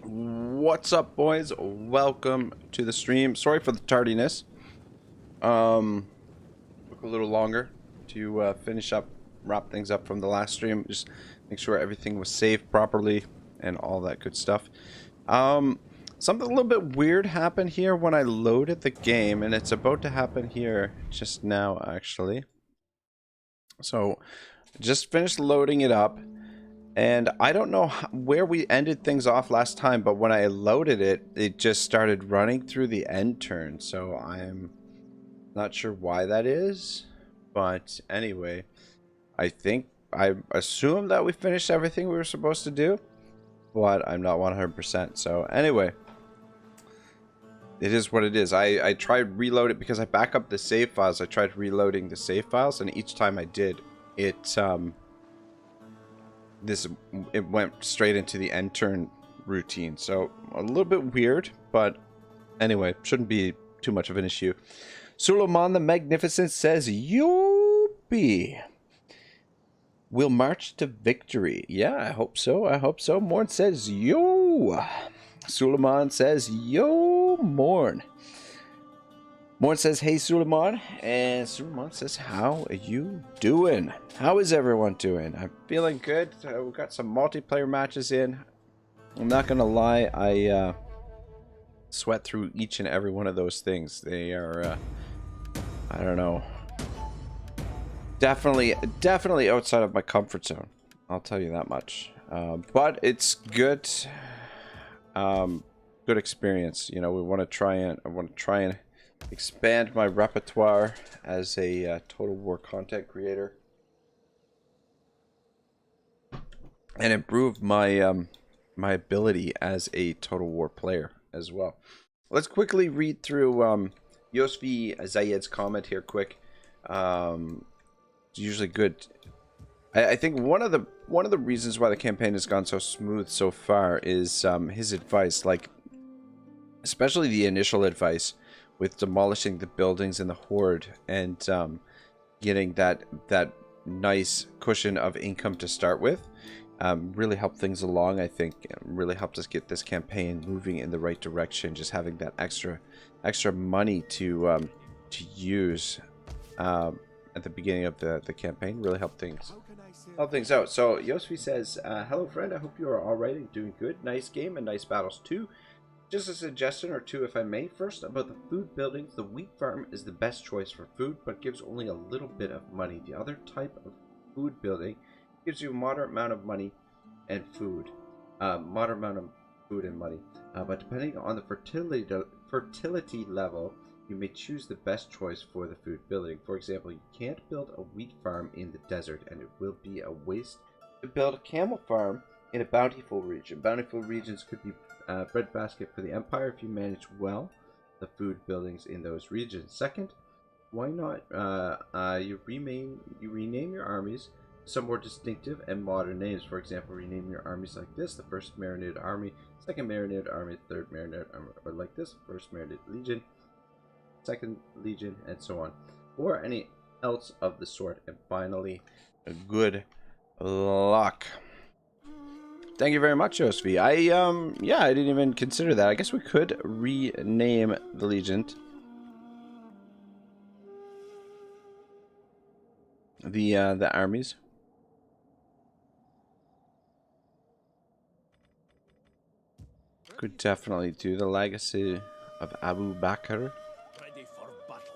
What's up, boys? Welcome to the stream. Sorry for the tardiness. Took a little longer to wrap things up from the last stream. Just make sure everything was saved properly and all that good stuff. Something a little bit weird happened here when I loaded the game, and it's about to happen here just now, actually. So, just finished loading it up. And I don't know where we ended things off last time, but when I loaded it, it just started running through the end turn. So I'm not sure why that is. But anyway, I assume that we finished everything we were supposed to do, but I'm not 100%. So anyway, it is what it is. I tried reload it because I back up the save files. I tried reloading the save files, and each time I did, it went straight into the end turn routine, so a little bit weird, but anyway, shouldn't be too much of an issue. Suleiman the Magnificent says, "Yopi, we'll march to victory." Yeah, I hope so. I hope so. Morn says, "Yo." Suleiman says, "Yo, Morn." Morn says, "Hey, Suleiman," and Suleiman says, "How are you doing? How is everyone doing?" I'm feeling good. We've got some multiplayer matches in. I'm not gonna lie, I sweat through each and every one of those things. They are, I don't know, definitely outside of my comfort zone. I'll tell you that much. But it's good, good experience. You know, I want to try and expand my repertoire as a Total War content creator and improve my my ability as a Total War player as well. Let's quickly read through Yosfi Zayed's comment here quick. It's usually good. I think one of the reasons why the campaign has gone so smooth so far is his advice, like especially the initial advice with demolishing the buildings in the horde and getting that nice cushion of income to start with. Really helped things along. I think really helped us get this campaign moving in the right direction. Just having that extra money to use at the beginning of the campaign really helped things out. So Yosfi says, "Hello, friend. I hope you are all right and doing good. Nice game and nice battles too. Just a suggestion or two, if I may. First, about the food buildings, the wheat farm is the best choice for food, but gives only a little bit of money. The other type of food building gives you a moderate amount of money and food. But depending on the fertility level, you may choose the best choice for the food building. For example, you can't build a wheat farm in the desert, and it will be a waste to build a camel farm in a bountiful region. Bountiful regions could be breadbasket for the empire if you manage well the food buildings in those regions. Second, why not you rename your armies some more distinctive and modern names. For example, rename your armies like this: the 1st Marinid Army, 2nd Marinid Army, 3rd Marinid Army, or like this: 1st Marinid Legion, 2nd Legion, and so on, or any else of the sort. And finally, good luck. Thank you very much, Joseph. Yeah, I didn't even consider that. I guess we could rename the Legion. The armies. Could definitely do the legacy of Abu Bakr. Ready for battle.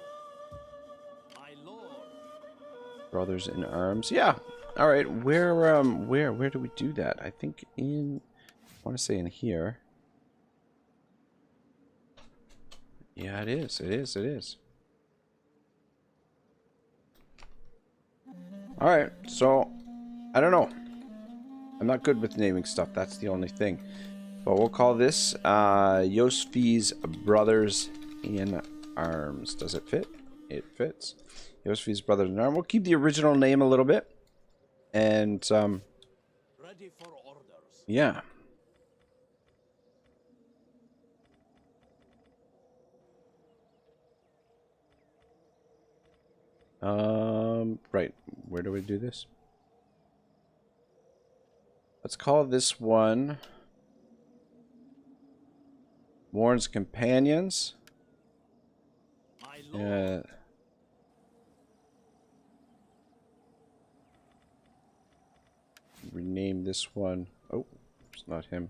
My lord. Brothers in Arms. Yeah. All right. Where do we do that? I think in, I want to say in here. Yeah, it is. It is. All right. So, I don't know. I'm not good with naming stuff. That's the only thing. But we'll call this Yosfi's Brothers in Arms. Does it fit? It fits. Yosfi's Brothers in Arms. We'll keep the original name a little bit. And, Ready for orders. Yeah. Right. Where do we do this? Let's call this one Warren's companions. My lord. Rename this one. Oh, it's not him.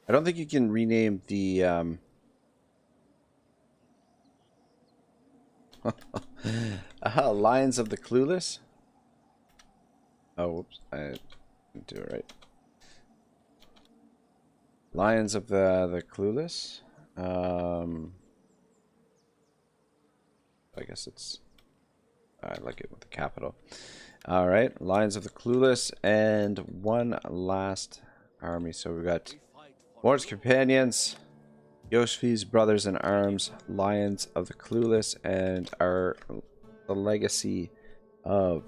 I don't think you can rename the Lions of the Clueless. Oh, whoops, I didn't do it right. Lions of the Clueless. I guess it's. I like it with the capital. All right, Lions of the Clueless, and one last army. So we've got Warren's companions, Yoshi's brothers in arms, Lions of the Clueless, and the legacy of.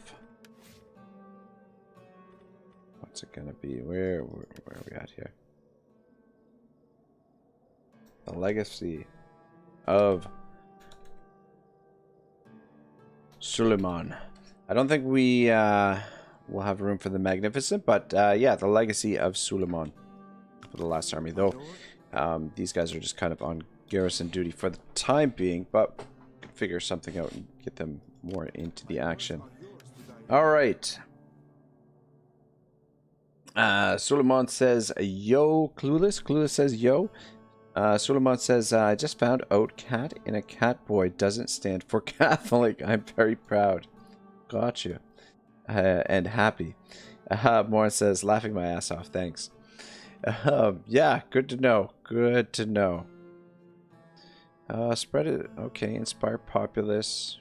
What's it gonna be? Where are we at here? The legacy of Suleiman. I don't think we will have room for the Magnificent, but yeah, the legacy of Suleiman for the last army. Though these guys are just kind of on garrison duty for the time being, but we could figure something out and get them more into the action. All right. Suleiman says, yo, Clueless. Clueless says, yo. Suleiman says, I just found out cat in a cat boy doesn't stand for Catholic. I'm very proud. Gotcha. And happy. Morin says, laughing my ass off. Thanks. Yeah, good to know. Good to know. Spread it. Okay, inspire populace.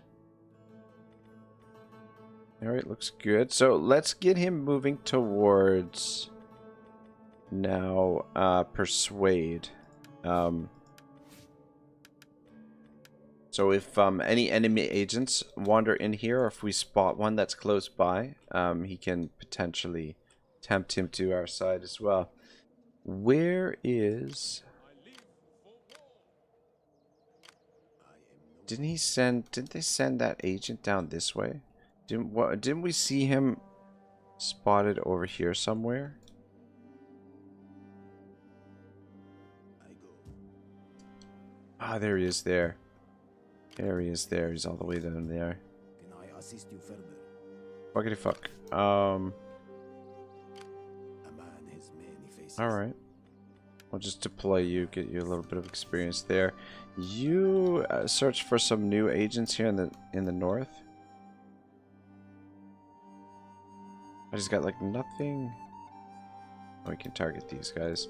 Alright, looks good. So let's get him moving towards now persuade. So if any enemy agents wander in here, or if we spot one that's close by, he can potentially tempt him to our side as well. Where is... Didn't they send that agent down this way? Didn't we see him spotted over here somewhere? Ah, there he is there. There he is there. He's all the way down there. Can I assist you further? Fuckity fuck. A man has many faces. Alright. We'll just deploy you, get you a little bit of experience there. You search for some new agents here in the north. I just got like nothing. Oh, we can target these guys.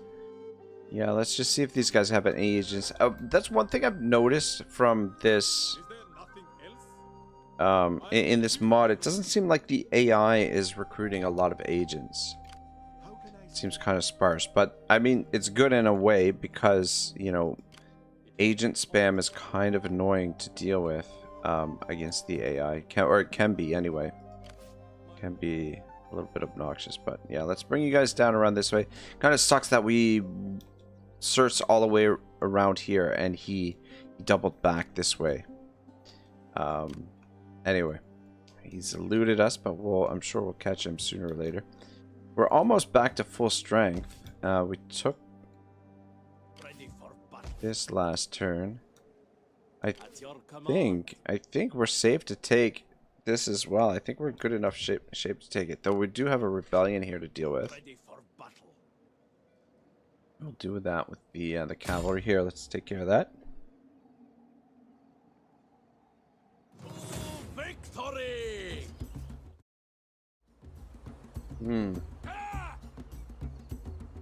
Yeah, let's just see if these guys have any agents. That's one thing I've noticed from this. In this mod, it doesn't seem like the AI is recruiting a lot of agents. It seems kind of sparse, but I mean, it's good in a way because, you know, agent spam is kind of annoying to deal with against the AI, or it can be anyway. It can be a little bit obnoxious, but yeah, let's bring you guys down around this way. Kind of sucks that we searched all the way around here and he doubled back this way. Anyway, he's eluded us, but I'm sure we'll catch him sooner or later. We're almost back to full strength. We took this last turn. I think we're safe to take this as well. I think we're good enough shape to take it. Though we do have a rebellion here to deal with. We'll do that with the cavalry here. Let's take care of that. Victory!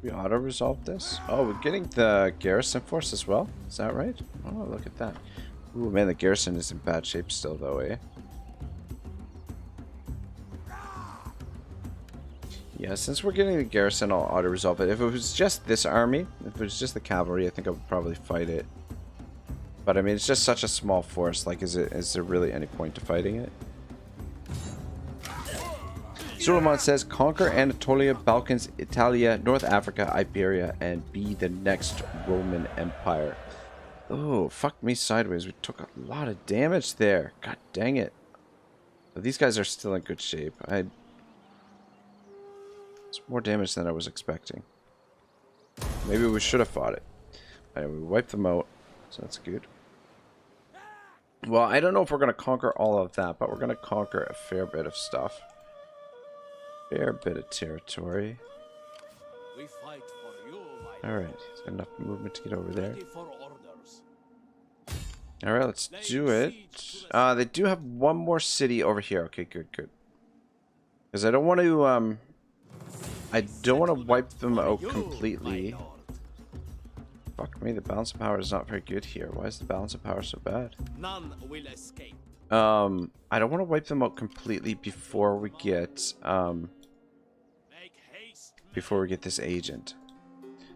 We auto-resolve this? Oh, we're getting the garrison force as well? Is that right? Oh, look at that. Ooh, man, the garrison is in bad shape still, though, eh? Yeah, since we're getting the garrison, I'll auto-resolve it. If it was just this army, if it was just the cavalry, I think I would probably fight it. But, I mean, it's just such a small force. Like, is there really any point to fighting it? Suleiman says, conquer Anatolia, Balkans, Italia, North Africa, Iberia, and be the next Roman Empire. Oh, fuck me sideways. We took a lot of damage there. God dang it. But these guys are still in good shape. It's more damage than I was expecting. Maybe we should have fought it. Anyway, we wiped them out, so that's good. Well, I don't know if we're going to conquer all of that, but we're going to conquer a fair bit of stuff. Fair bit of territory. We fight for you, my Alright, he's got enough movement to get over there. ready for orders. Alright, let's do it. They do have one more city over here. Okay, good, good. Because I don't want to, wipe them out completely. Fuck me, the balance of power is not very good here. Why is the balance of power so bad? None will escape. I don't want to wipe them out completely before we get, Make haste. this agent.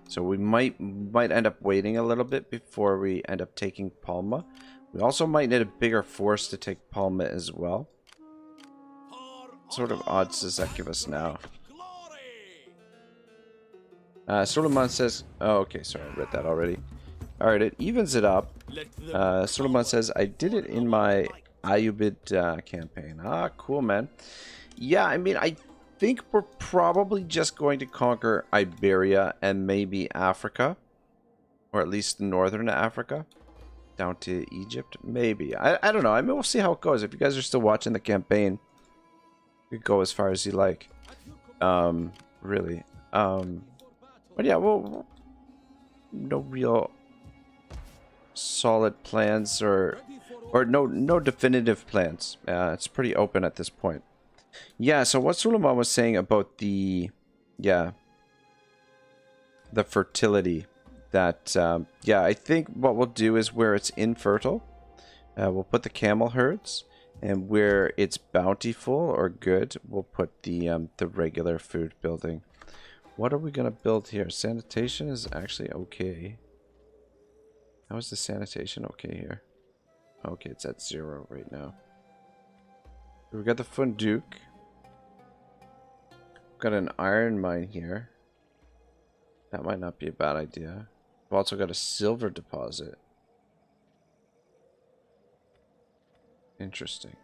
So we might end up waiting a little bit before we end up taking Palma. We also might need a bigger force to take Palma as well. What sort of odds does that give us now? Suleiman says... Oh, okay, sorry, I read that already. Alright, it evens it up. Suleiman says, I did it in my Ayyubid campaign. Ah, cool, man. Yeah, I mean, I think we're probably just going to conquer Iberia and maybe Africa. Or at least northern Africa. Down to Egypt, maybe. I don't know. I mean, we'll see how it goes. If you guys are still watching the campaign, you can go as far as you like. Really. But yeah, well, no real solid plans or no definitive plans. It's pretty open at this point. Yeah, so what Suleiman was saying about the fertility, that yeah, I think what we'll do is where it's infertile, we'll put the camel herds, and where it's bountiful or good, we'll put the regular food building. What are we gonna build here? Sanitation is actually okay. How is the sanitation okay here? Okay, it's at 0 right now. We got the Funduke. Got an iron mine here. That might not be a bad idea. We've also got a silver deposit. Interesting.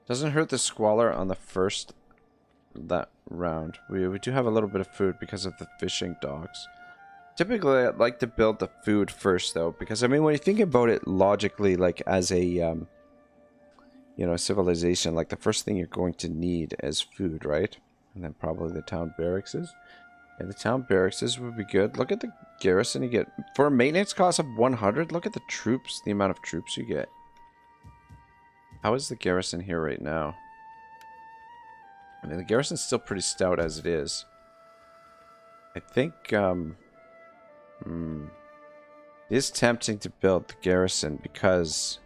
Doesn't hurt the squalor on the first round. We do have a little bit of food because of the fishing docks. Typically, I'd like to build the food first, though, because I mean, when you think about it logically, like as a you know, civilization, like the first thing you're going to need is food, right? And then probably the town barracks. And the town barracks would be good. Look at the garrison you get for a maintenance cost of 100. Look at the troops, the amount of troops you get. How is the garrison here right now? I mean, the garrison's still pretty stout as it is. I think, it is tempting to build the garrison because...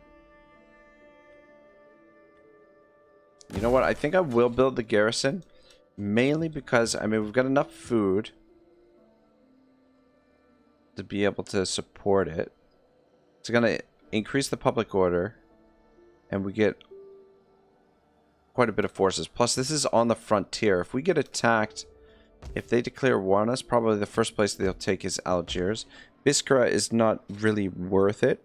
You know what? I think I will build the garrison. Mainly because, I mean, we've got enough food to be able to support it. It's going to increase the public order. And we get quite a bit of forces. Plus, this is on the frontier. If we get attacked, if they declare war on us, probably the first place they'll take is Algiers. Biskra is not really worth it.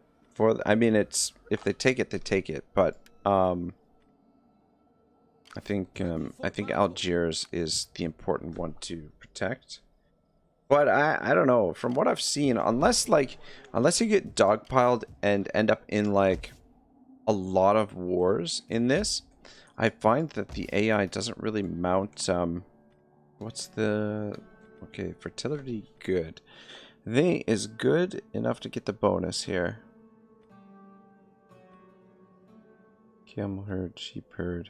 I mean, it's if they take it, they take it. But I think Algiers is the important one to protect. But I don't know. From what I've seen, unless you get dogpiled and end up in like a lot of wars in this, I find that the AI doesn't really mount what's the okay, fertility good. They is good enough to get the bonus here. Camel herd, sheep herd.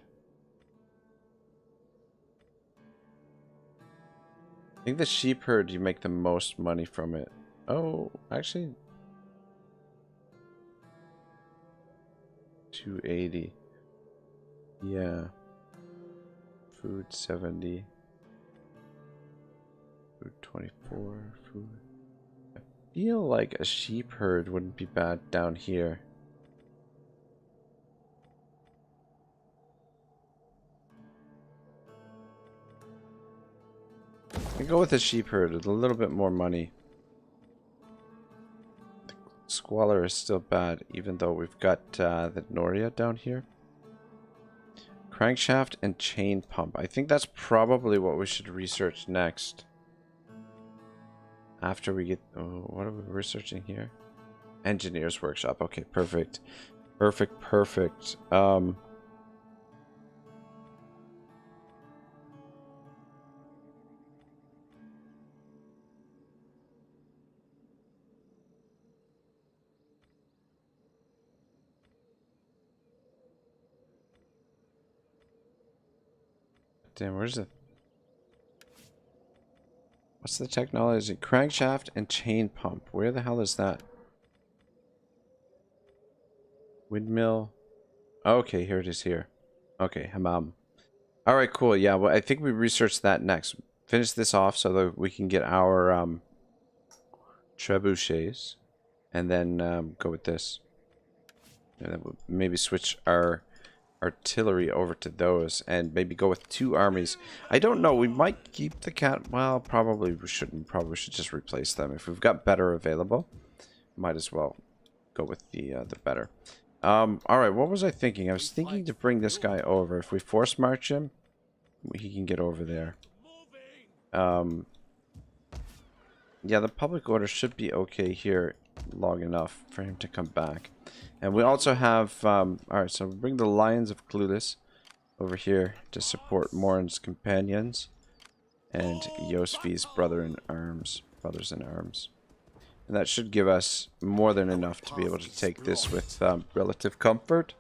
I think the sheep herd you make the most money from it. Oh, actually 280. Yeah. Food 70. Food 24. Food. I feel like a sheep herd wouldn't be bad down here. I can go with a sheep herd with a little bit more money. Squalor is still bad, even though we've got the Noria down here. Crankshaft and chain pump. I think that's probably what we should research next. After we get... Oh, what are we researching here? Engineer's workshop. Okay, perfect. Perfect, perfect. Damn, where's it? What's the technology? Crankshaft and chain pump. Where the hell is that? Windmill. Okay, here it is here. Okay, hammam. Alright, cool. Yeah, well, I think we researched that next. Finish this off so that we can get our trebuchets. And then go with this. And then we'll maybe switch our artillery over to those and maybe go with 2 armies. I don't know, we might keep the cat. Well, probably we shouldn't. Probably we should just replace them. If we've got better available, might as well go with the better. Alright, what was I thinking? I was thinking to bring this guy over. If we force march him, he can get over there. Yeah, the public order should be okay here long enough for him to come back. And we also have, alright, so we bring the Lions of Clueless over here to support Morin's companions and Yosfi's brothers in arms. And that should give us more than enough to be able to take this with relative comfort.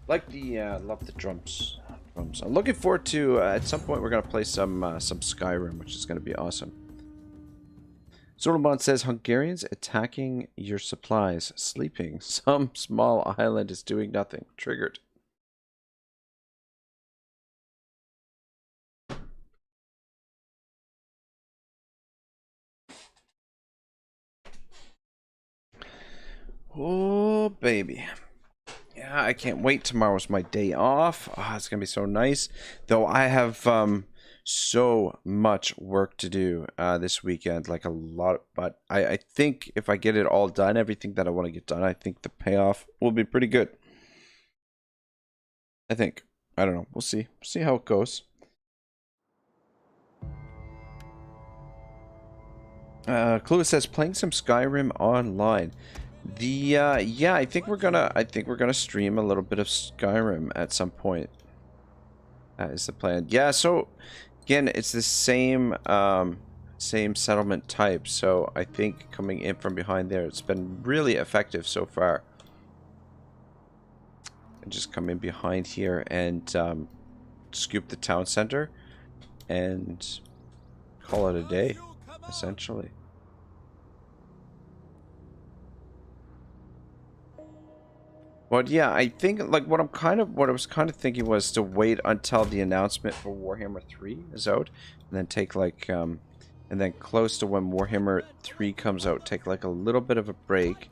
Like the, love the drums. I'm looking forward to, at some point we're going to play some Skyrim, which is going to be awesome. Solomon says, Hungarians attacking your supplies, sleeping. Some small island is doing nothing. Triggered. Oh, baby. Yeah, I can't wait. Tomorrow's my day off. It's going to be so nice. Though I have so much work to do this weekend. Like a lot. But I think if I get it all done, everything that I want to get done, I think the payoff will be pretty good. I think. I don't know. We'll see. See how it goes. Clue says, playing some Skyrim online. Yeah, I think we're gonna stream a little bit of Skyrim at some point. That is the plan. Yeah, so again, it's the same same settlement type, so I think coming in from behind there, it's been really effective so far. And just come in behind here and scoop the town center and call it a day, essentially. But yeah, I think like what I was kind of thinking was to wait until the announcement for Warhammer 3 is out, and then take like and then close to when Warhammer 3 comes out, take like a little bit of a break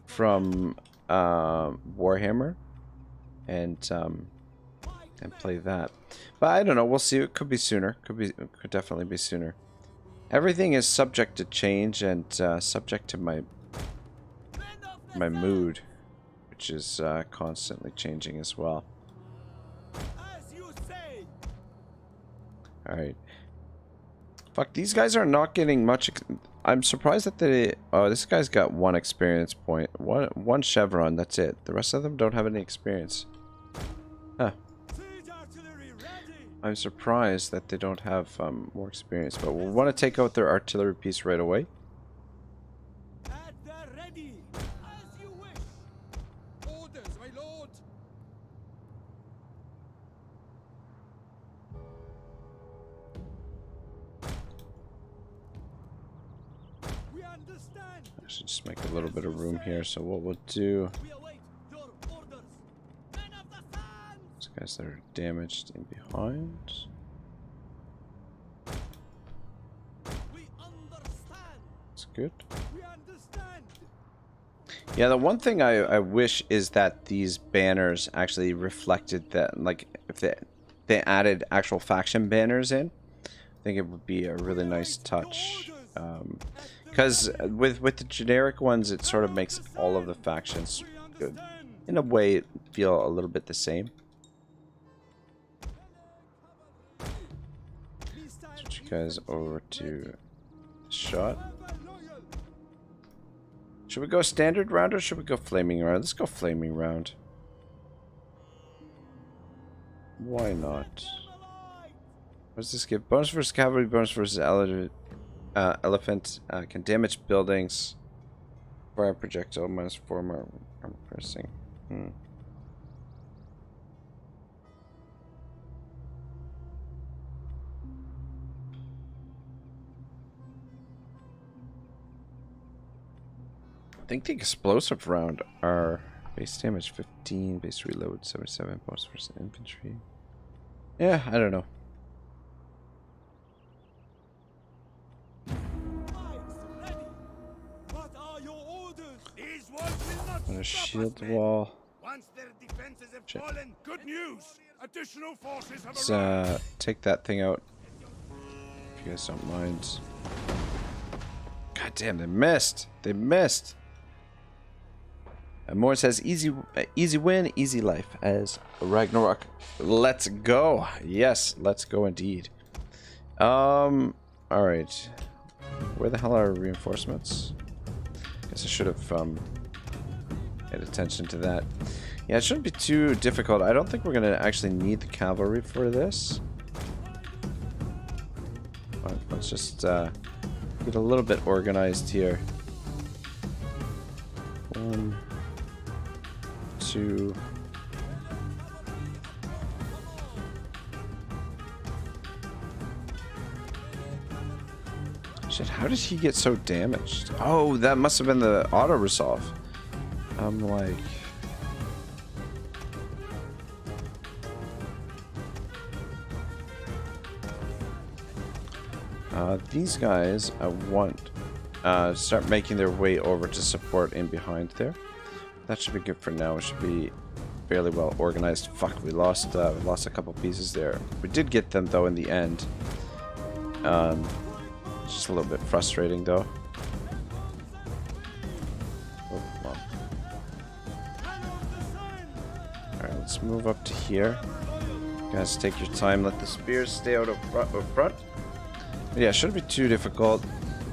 from Warhammer and play that. But I don't know, we'll see. It could be sooner. Could definitely be sooner. Everything is subject to change and subject to my mood, which is constantly changing as well. Alright. Fuck, these guys are not getting much. I'm surprised that they... Oh, this guy's got 1 experience point. One chevron, that's it. The rest of them don't have any experience. Huh. I'm surprised that they don't have more experience, but we'll want to take out their artillery piece right away. I should just make a little bit of room here, so what we'll do... These guys that are damaged in behind. That's good. Yeah, the one thing I wish is that these banners actually reflected that, like, if they added actual faction banners in, I think it would be a really nice touch. Because with the generic ones, it sort of makes all of the factions good. In a way, feel a little bit the same. Switch you guys over to shot. Should we go standard round or should we go flaming round? Let's go flaming round. Why not? What does this give? Bonus versus cavalry, bonus versus elephant. Can damage buildings. Fire projectile, -4 more armor pressing. I think the explosive round are base damage 15, base reload 77, bonus versus infantry. Yeah, I don't know. On a shield wall. Once their defenses have fallen, good news. Additional forces have Let's take that thing out. If you guys don't mind. God damn, they missed. They missed. And Moore says easy win, easy life as Ragnarok. Let's go. Yes, let's go indeed. Alright. Where the hell are our reinforcements? Guess I should have paid attention to that. Yeah, it shouldn't be too difficult. I don't think we're gonna actually need the cavalry for this. But let's just get a little bit organized here. 1, 2. Shit, how did he get so damaged? Oh, that must have been the auto resolve. I'm like... these guys, I want start making their way over to support in behind there. That should be good for now. It should be fairly well organized. Fuck, we lost a couple pieces there. We did get them though in the end. It's just a little bit frustrating though. Oh, come on. Alright, let's move up to here. Guys, take your time. Let the spears stay out of front. But yeah, it shouldn't be too difficult.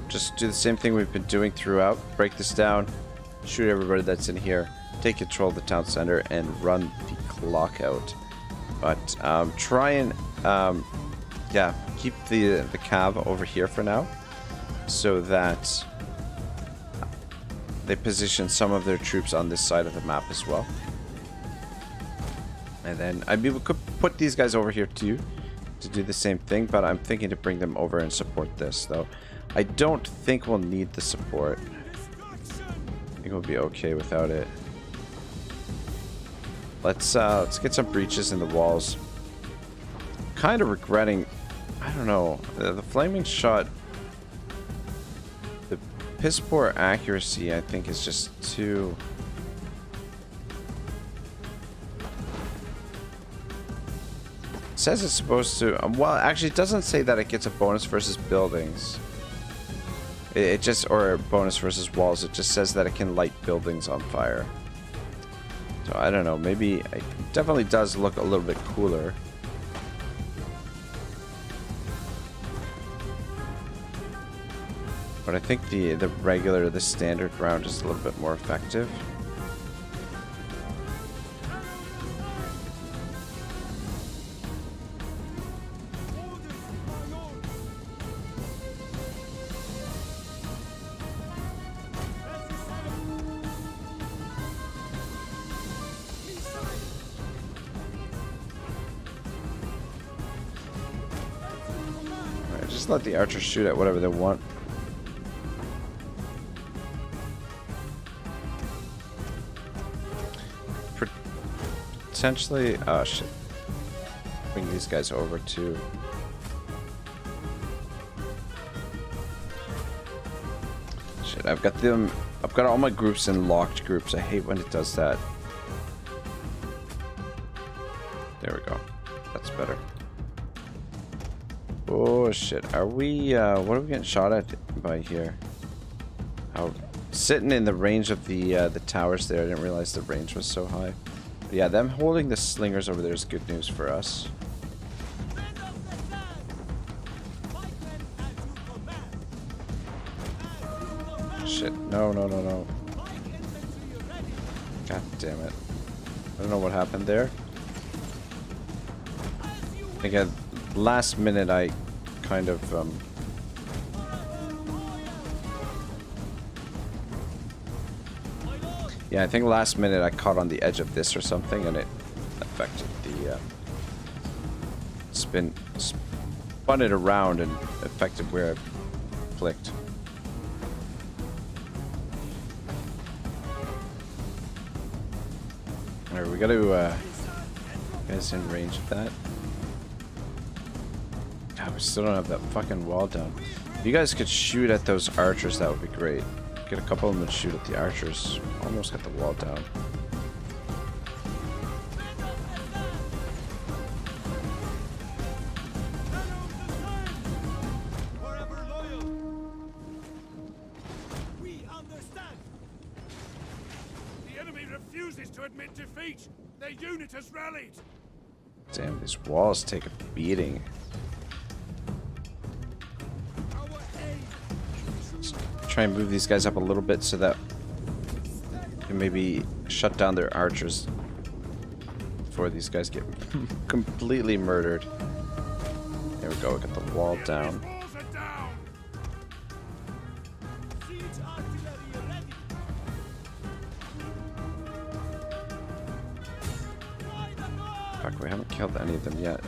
Just do the same thing we've been doing throughout. Break this down. Shoot everybody that's in here. Take control of the town center and run the clock out. But try and yeah, keep the cav over here for now, so that they position some of their troops on this side of the map as well. And then I mean, we could put these guys over here too to do the same thing, but I'm thinking to bring them over and support this though. I don't think we'll need the support. I think we'll be okay without it. Let's get some breaches in the walls. Kind of regretting, I don't know, the flaming shot, the piss poor accuracy I think is just too... It says it's supposed to, well actually it doesn't say that it gets a bonus versus buildings. It just, or a bonus versus walls, it just says that it can light buildings on fire. So I don't know, maybe it definitely does look a little bit cooler. But I think the standard round is a little bit more effective. Alright, just let the archers shoot at whatever they want. Potentially, oh shit. Bring these guys over too. Shit, I've got all my groups in locked groups. I hate when it does that. There we go. That's better. Oh shit, are we, what are we getting shot at by here? Oh, sitting in the range of the towers there. I didn't realize the range was so high. But yeah, them holding the slingers over there is good news for us. Shit. No, no, no, no. God damn it. I don't know what happened there. Again, last minute I kind of yeah, I think last minute I caught on the edge of this or something and it affected the spun it around and affected where I clicked. Alright, we gotta guys in range of that. God, we still don't have that fucking wall down. If you guys could shoot at those archers, that would be great. Get a couple of them to shoot at the archers. Almost got the wall down. The enemy refuses to admit defeat. Their unit has rallied. Damn, these walls take a beating. Try and move these guys up a little bit so that we can maybe shut down their archers before these guys get completely murdered. There we go, we got the wall down. Fuck, we haven't killed any of them yet.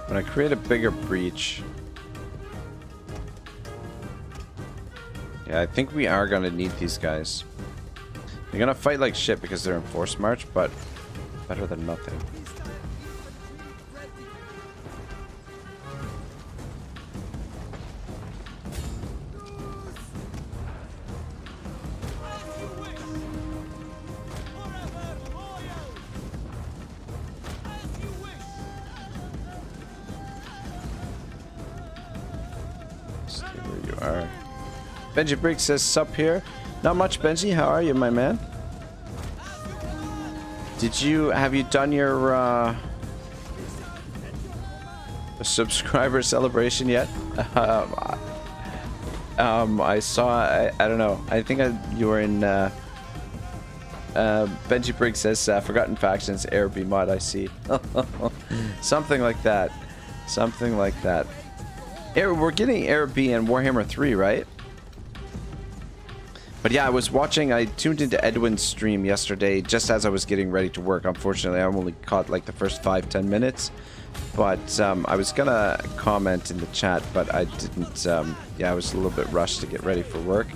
When I create a bigger breach... Yeah, I think we are gonna need these guys. They're gonna fight like shit because they're in force march, but better than nothing. Stay where you are. Benji Briggs says, sup here. Not much, Benji. How are you, my man? Have you done your subscriber celebration yet? I saw, I don't know. I think you were in, Benji Briggs says, Forgotten Factions, Araby mod, I see. Something like that. Something like that. We're getting Araby and Warhammer 3, right? But yeah, I tuned into Edwin's stream yesterday just as I was getting ready to work. Unfortunately, I only caught like the first 5-10 minutes. But I was gonna comment in the chat, but I didn't. Yeah, I was a little bit rushed to get ready for work.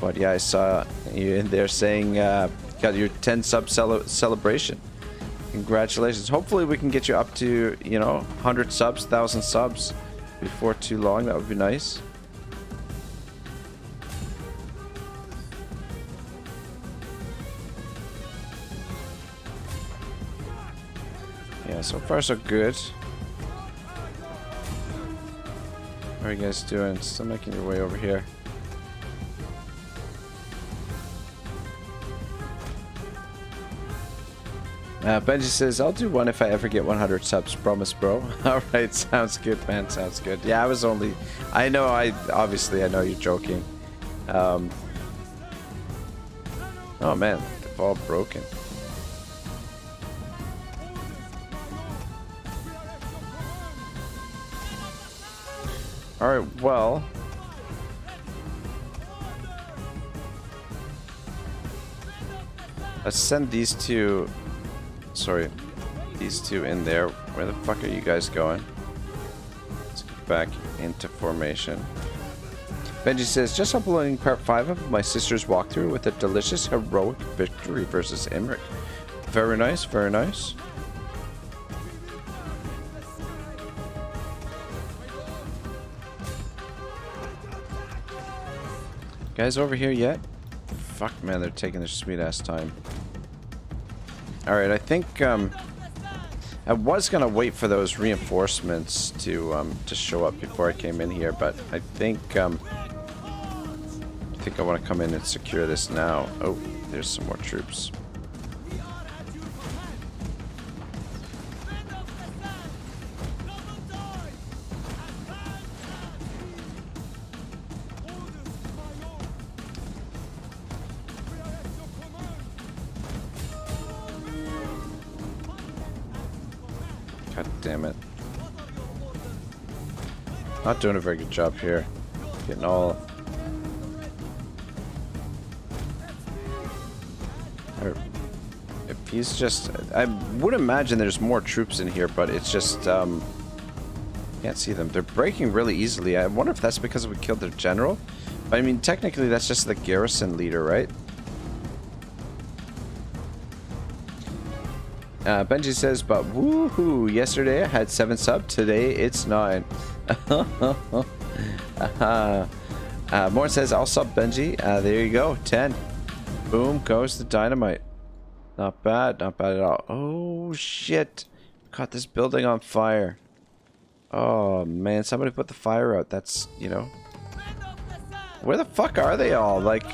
But yeah, I saw you in there saying got your 10 sub celebration. Congratulations. Hopefully we can get you up to, 100 subs, 1,000 subs before too long. That would be nice. Yeah, so far so good. How are you guys doing? Still making your way over here. Benji says, I'll do one if I ever get 100 subs. Promise, bro. Alright, sounds good, man. Sounds good. Yeah, I know you're joking. Oh, man. They've all broken. Alright, well... let's send these two... Sorry, these two in there. Where the fuck are you guys going? Let's get back into formation. Benji says, just uploading part 5 of my sister's walkthrough with a delicious heroic victory versus Imric. Very nice, very nice. Guys over here yet? Fuck, man, they're taking their sweet ass time. Alright, I think I was gonna wait for those reinforcements to show up before I came in here, but I think I want to come in and secure this now. Oh, there's some more troops. God damn it. Not doing a very good job here. Getting all... If he's just... I would imagine there's more troops in here, but it's just... can't see them. They're breaking really easily. I wonder if that's because we killed their general. But I mean, technically that's just the garrison leader, right? Benji says, but woohoo, yesterday I had 7 subs, today it's 9. More says, I'll sub Benji. There you go, 10. Boom goes the dynamite. Not bad at all. Oh shit, caught this building on fire. Oh man, somebody put the fire out. That's, you know, where the fuck are they all? Like,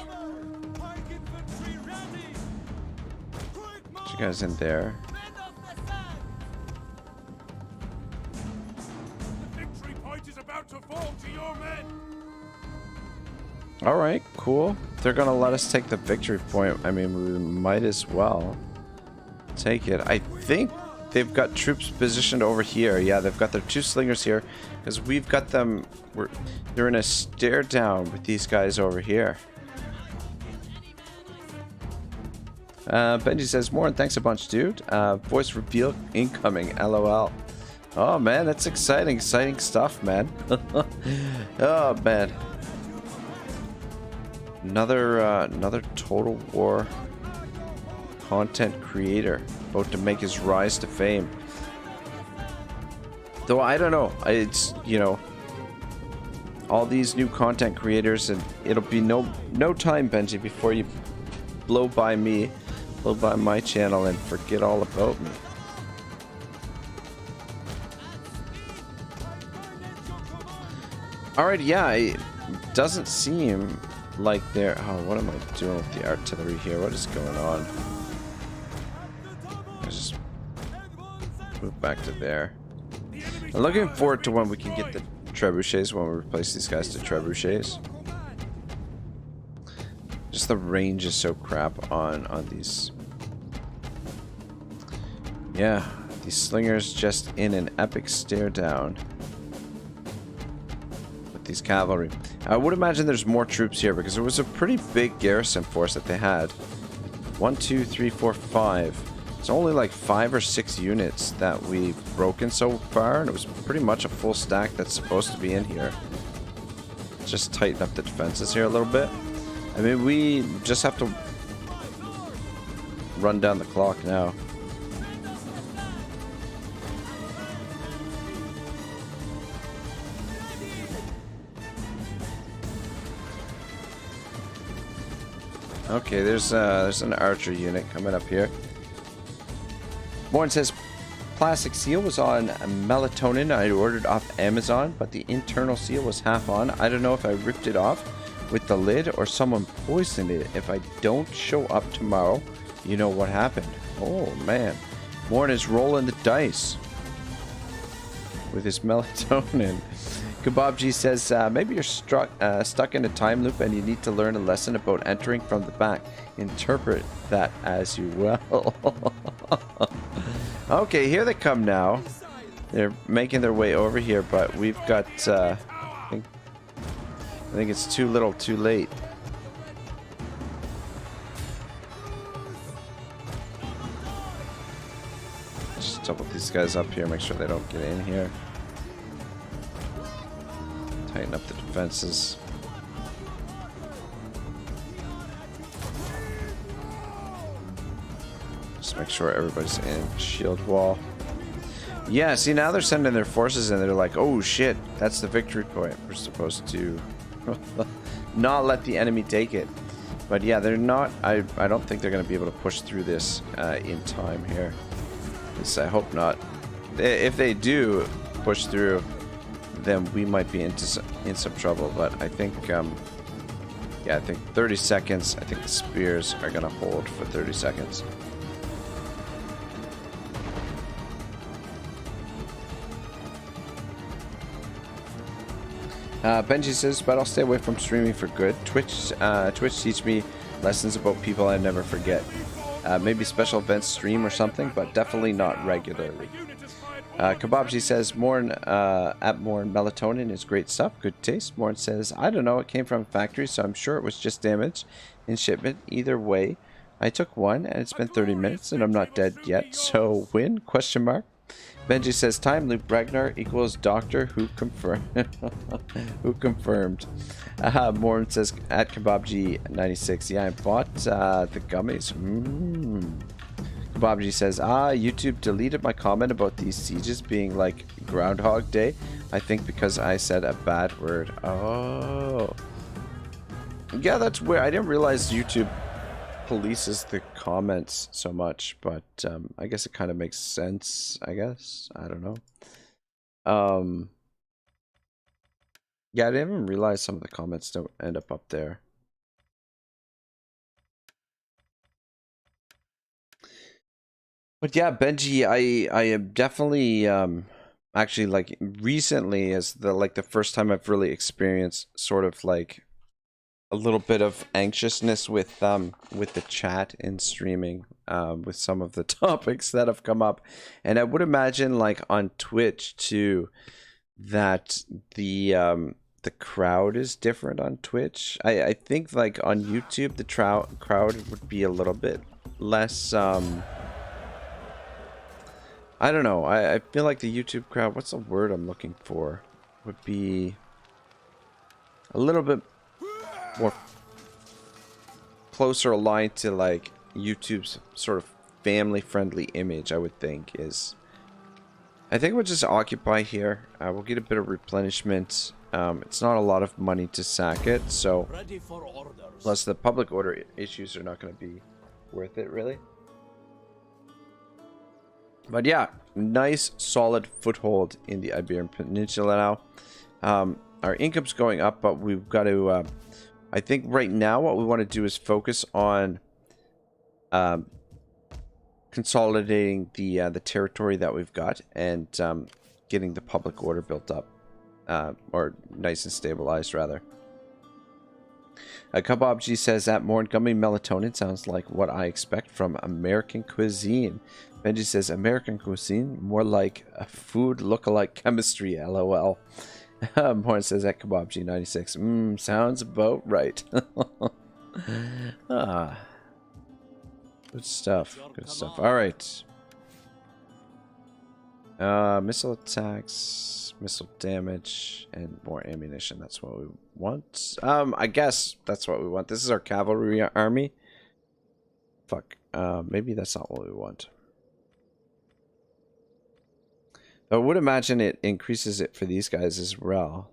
you guys in there? Alright, cool. They're gonna let us take the victory point. I mean, we might as well take it. I think they've got troops positioned over here. Yeah, they've got their 2 slingers here. Because we've got them... they're in a stare down with these guys over here. Benji says, Morin, thanks a bunch, dude. Voice reveal incoming, LOL. Oh, man, that's exciting. Exciting stuff, man. Oh, man. Another Total War content creator about to make his rise to fame. Though I don't know, it's, you know, all these new content creators, and it'll be no time, Benji, before you blow by me, blow by my channel, and forget all about me. Alright, yeah, it doesn't seem like they're... Oh, what am I doing with the artillery here? What is going on? Let's just move back to there. I'm looking forward to when we can get the trebuchets, when we replace these guys to trebuchets. Just the range is so crap on these. Yeah, these slingers just in an epic stare down with these cavalry. I would imagine there's more troops here because it was a pretty big garrison force that they had. 1, 2, 3, 4, 5. It's only like 5 or 6 units that we've broken so far, and it was pretty much a full stack that's supposed to be in here. Just tighten up the defenses here a little bit. I mean, we just have to run down the clock now. Okay, there's an archer unit coming up here. Warren says, plastic seal was on melatonin. I ordered off Amazon, but the internal seal was half on. I don't know if I ripped it off with the lid or someone poisoned it. If I don't show up tomorrow, you know what happened. Oh man, Warren is rolling the dice with his melatonin. Kebab G says, maybe you're stuck in a time loop and you need to learn a lesson about entering from the back. Interpret that as you will. Okay, here they come now. They're making their way over here, but we've got, I think it's too little, too late. Just double these guys up here, make sure they don't get in here. Tighten up the defenses. Just make sure everybody's in shield wall. Yeah, see, now they're sending their forces in. They're like, oh shit, that's the victory point. We're supposed to not let the enemy take it. But yeah, they're not... I don't think they're going to be able to push through this in time here. At least I hope not. if they do push through, then we might be in some trouble. But I think, yeah, I think 30 seconds. I think the spears are gonna hold for 30 seconds. Benji says, but I'll stay away from streaming for good. Twitch teach me lessons about people I never forget. Maybe special events stream or something, but definitely not regularly. Kebabji says, Morn at Morn, melatonin is great stuff, good taste. Morn says, I don't know, it came from a factory, so I'm sure it was just damaged in shipment. Either way, I took one and it's been 30 minutes and I'm not dead yet, so win? Question mark. Benji says, time loop Ragnar equals Doctor Who confirmed. Who confirmed. Morn says, at Kebabji96, yeah, I bought the gummies. Kebabji says, YouTube deleted my comment about these sieges being like Groundhog Day. I think because I said a bad word. Oh. Yeah, that's weird. I didn't realize YouTube polices the comments so much, but I guess it kind of makes sense, I guess. I don't know. Yeah, I didn't even realize some of the comments don't end up there. But yeah, Benji, I am definitely actually, like, recently is the first time I've really experienced sort of like a little bit of anxiousness with the chat and streaming with some of the topics that have come up. And I would imagine, like, on Twitch too, that the crowd is different on Twitch. I think, like, on YouTube the crowd would be a little bit less I don't know. I feel like the YouTube crowd, what's the word I'm looking for, would be a little bit more closer aligned to, like, YouTube's sort of family-friendly image, I would think. I think we'll just occupy here. We'll get a bit of replenishment. It's not a lot of money to sack it, so plus the public order issues are not going to be worth it, really. But yeah, nice solid foothold in the Iberian Peninsula now. Our income's going up, but we've got to I think right now what we want to do is focus on consolidating the territory that we've got and getting the public order built up, or nice and stabilized rather. Kebabji says that Morn gummy melatonin sounds like what I expect from American cuisine. Benji says American cuisine, more like a food lookalike chemistry, lol. Morn says at Kebabji96, sounds about right. Good stuff, good stuff. Alright. Missile attacks, missile damage, and more ammunition. That's what we want. I guess that's what we want. This is our cavalry army. Fuck. Maybe that's not what we want. I would imagine it increases it for these guys as well.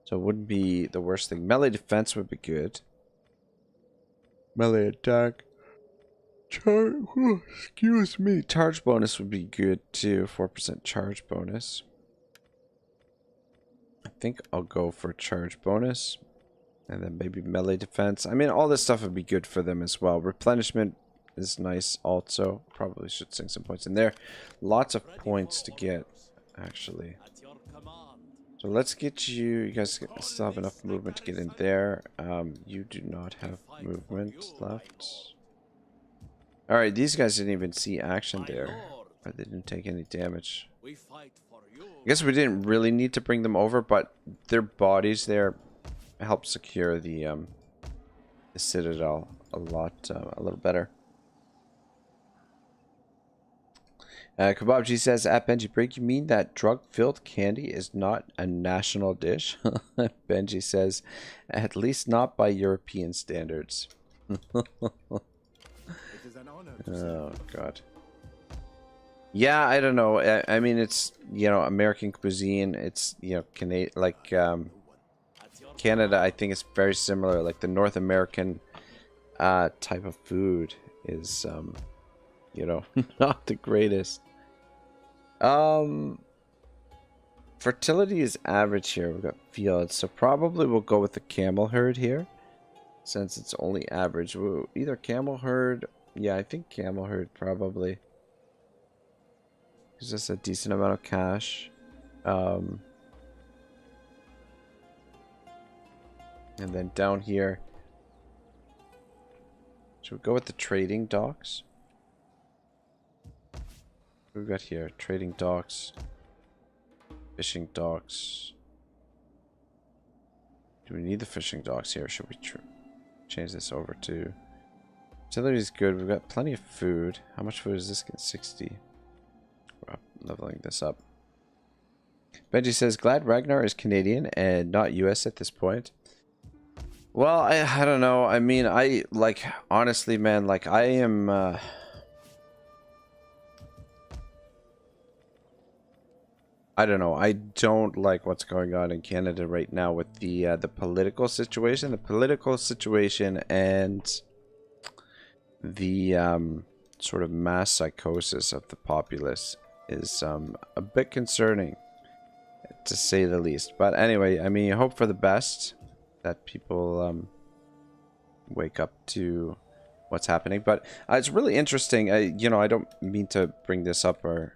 So it wouldn't be the worst thing. Melee defense would be good. Melee attack. Excuse me. Charge bonus would be good too. 4% charge bonus. I think I'll go for charge bonus. And then maybe melee defense. I mean, all this stuff would be good for them as well. Replenishment is nice also. Probably should sink some points in there. Lots of points to get, actually. So let's get you. You guys still have enough movement to get in there. You do not have movement left. Alright, these guys didn't even see action there. Or they didn't take any damage. I guess we didn't really need to bring them over, but their bodies there help secure the citadel a little better. Kebabji says, at Benji Break, you mean that drug-filled candy is not a national dish? Benji says, at least not by European standards. Oh, God. Yeah, I don't know. I mean, it's, you know, American cuisine. It's, you know, Canada, I think it's very similar. Like, the North American type of food is, you know, not the greatest. Fertility is average here. We've got fields, so probably we'll go with the camel herd here, since it's only average. We'll either camel herd, yeah, I think camel herd probably. Gives us a decent amount of cash. And then down here, should we go with the trading docks? What we've got here, trading docks, fishing docks. Do we need the fishing docks here? Should we change this over to... Artillery is good. We've got plenty of food. How much food is this? Get 60. We're leveling this up. Benji says, glad Ragnar is Canadian and not US at this point. Well, I don't know. I mean, like, honestly, man, like, I am... I don't know. I don't like what's going on in Canada right now with the political situation. The political situation and the sort of mass psychosis of the populace is a bit concerning, to say the least. But anyway, I mean, I hope for the best, that people wake up to what's happening. But it's really interesting. You know, I don't mean to bring this up, or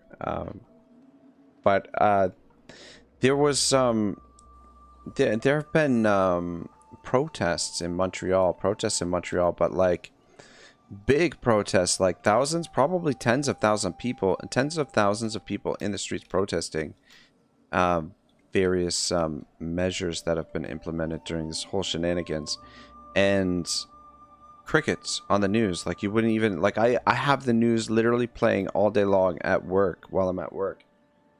but there was there have been protests in Montreal, but like big protests, like thousands, probably tens of thousands of people in the streets protesting various measures that have been implemented during this whole shenanigans. And crickets on the news, like you wouldn't even, like, I have the news literally playing all day long at work while I'm at work,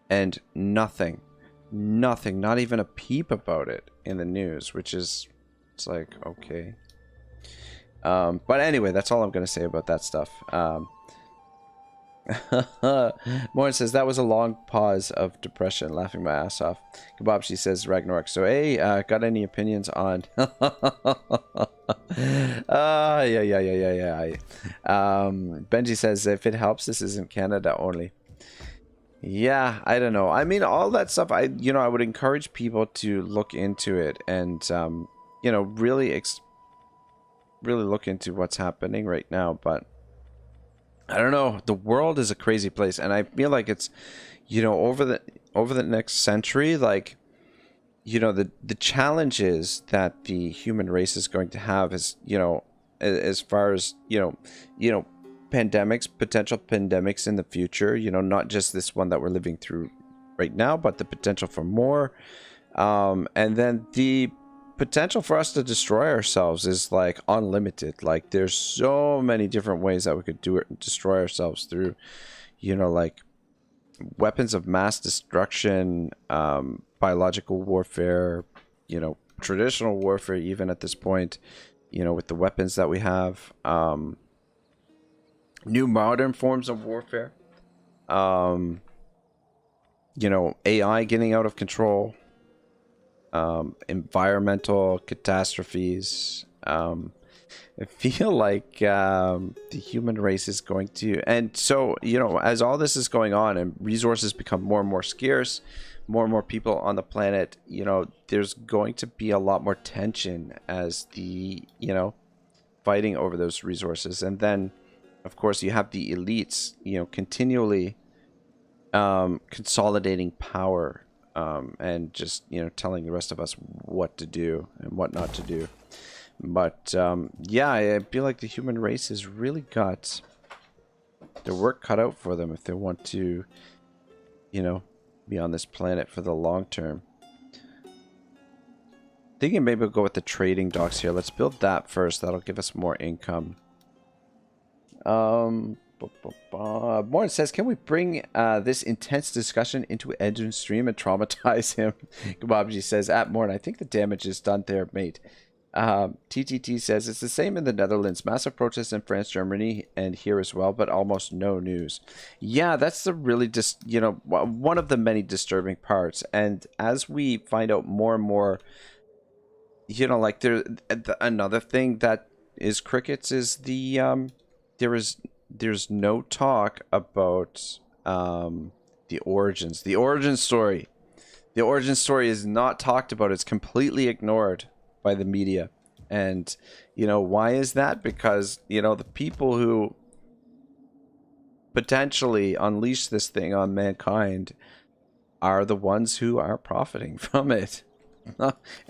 and nothing, not even a peep about it in the news, which is, it's like, okay. But anyway, that's all I'm gonna say about that stuff. Morin says, that was a long pause of depression, laughing my ass off. Kebab, she says, Ragnarok. So, hey, got any opinions on... yeah. Benji says, if it helps, this isn't Canada only. Yeah, I don't know. I mean, all that stuff, I would encourage people to look into it and, you know, really look into what's happening right now. But I don't know. The world is a crazy place, and I feel like it's, you know, over the next century, like, you know, the challenges that the human race is going to have is, you know, as far as, you know, pandemics, potential pandemics in the future, you know, not just this one that we're living through right now, but the potential for more, and then the potential for us to destroy ourselves is like unlimited. Like, there's so many different ways that we could do it and destroy ourselves through, you know, like weapons of mass destruction, biological warfare, you know, traditional warfare, even at this point, you know, with the weapons that we have, new modern forms of warfare, you know, AI getting out of control, environmental catastrophes. I feel like the human race is going to, and so, you know, as all this is going on and resources become more and more scarce, more and more people on the planet, you know, there's going to be a lot more tension as the, you know, fighting over those resources. And then, of course, you have the elites, you know, continually consolidating power, and just, you know, telling the rest of us what to do and what not to do. But yeah, I feel like the human race has really got their work cut out for them if they want to, you know, be on this planet for the long term. Thinking maybe we'll go with the trading docks here. Let's build that first. That'll give us more income. Morton says, can we bring this intense discussion into Edge's stream and traumatize him? Kebabji says, at Morton, I think the damage is done there, mate. TTT says, it's the same in the Netherlands. Massive protests in France, Germany, and here as well, but almost no news. Yeah, that's the really just, you know, one of the many disturbing parts. And as we find out more and more, you know, like another thing that is crickets is the there's no talk about The origins. The origin story. The origin story is not talked about. It's completely ignored by the media. And, you know, why is that? Because, you know, the people who potentially unleash this thing on mankind are the ones who are profiting from it.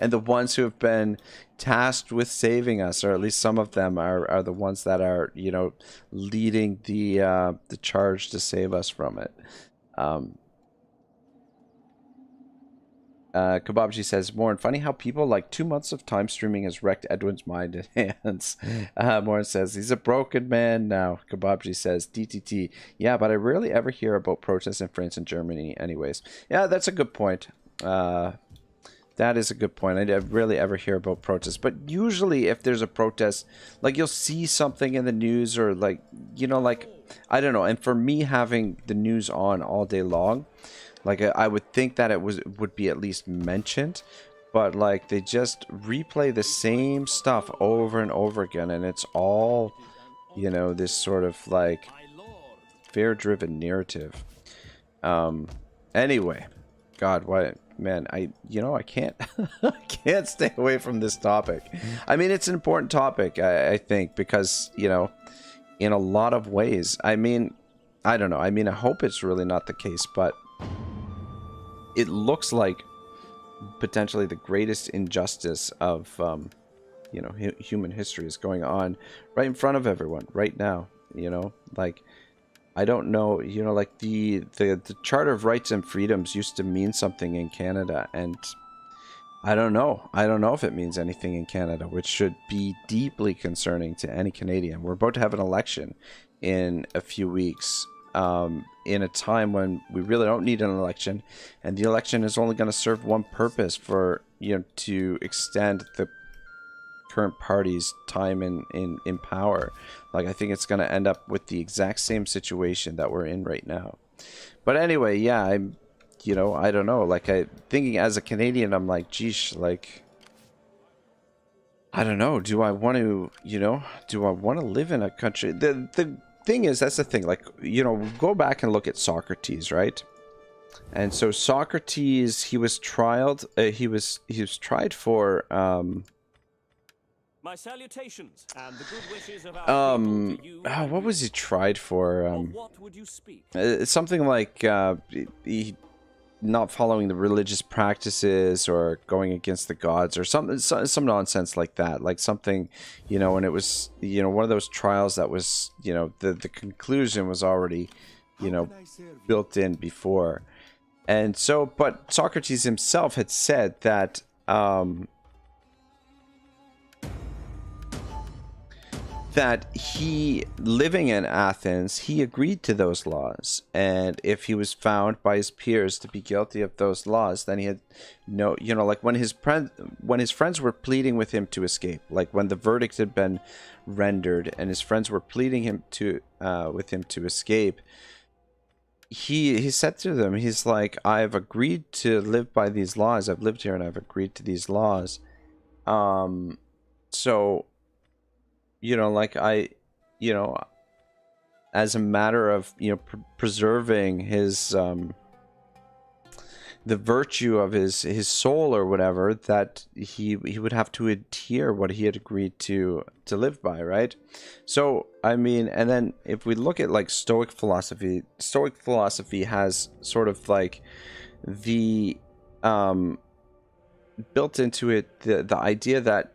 And the ones who have been tasked with saving us, or at least some of them are the ones that are, you know, leading the charge to save us from it. Kebabji says, Morin, funny how people like 2 months of time streaming has wrecked Edwin's mind and hands. Morin says, he's a broken man now. Kebabji says, TTT. Yeah, but I rarely ever hear about protests in France and Germany anyways. Yeah, that's a good point. That is a good point. I rarely ever hear about protests. But usually if there's a protest, like you'll see something in the news or like, you know, like, I don't know. And for me having the news on all day long, like I would think that it would be at least mentioned. But like they just replay the same stuff over and over again. And it's all, you know, this sort of like fear-driven narrative. Anyway, God, what... Man, I can't I can't stay away from this topic. I mean, it's an important topic, I think, because, you know, in a lot of ways, I mean, I don't know. I mean, I hope it's really not the case, but it looks like potentially the greatest injustice of, you know, human history is going on right in front of everyone right now, you know, like... I don't know, you know, like the Charter of Rights and Freedoms used to mean something in Canada, and I don't know. I don't know if it means anything in Canada, which should be deeply concerning to any Canadian. We're about to have an election in a few weeks, in a time when we really don't need an election, and the election is only going to serve one purpose, for, you know, to extend the current party's time in power. Like, I think it's going to end up with the exact same situation that we're in right now. But anyway, yeah, I'm, you know, I don't know. Like, thinking as a Canadian, I'm like, geesh, like, I don't know. Do I want to, you know, do I want to live in a country? The thing is, that's the thing. Like, you know, go back and look at Socrates, right? And so Socrates, he was tried. He was tried for my salutations and the good wishes of our people to you. What was he tried for? Of what would you speak? Something like he not following the religious practices or going against the gods or some nonsense like that. Like something, you know, and it was, you know, one of those trials that was, you know, the conclusion was already, you know, built in before. And so, but Socrates himself had said that that he, living in Athens, he agreed to those laws, and if he was found by his peers to be guilty of those laws, then he had no, you know, like when his friends were pleading with him to escape, like when the verdict had been rendered and his friends were pleading him to with him to escape, he said to them, he's like, I've agreed to live by these laws. I've lived here and I've agreed to these laws. So, you know, like you know, as a matter of, you know, preserving his, the virtue of his soul or whatever, that he would have to adhere what he had agreed to live by, right? So, I mean, and then if we look at like Stoic philosophy has sort of like the, built into it, the idea that,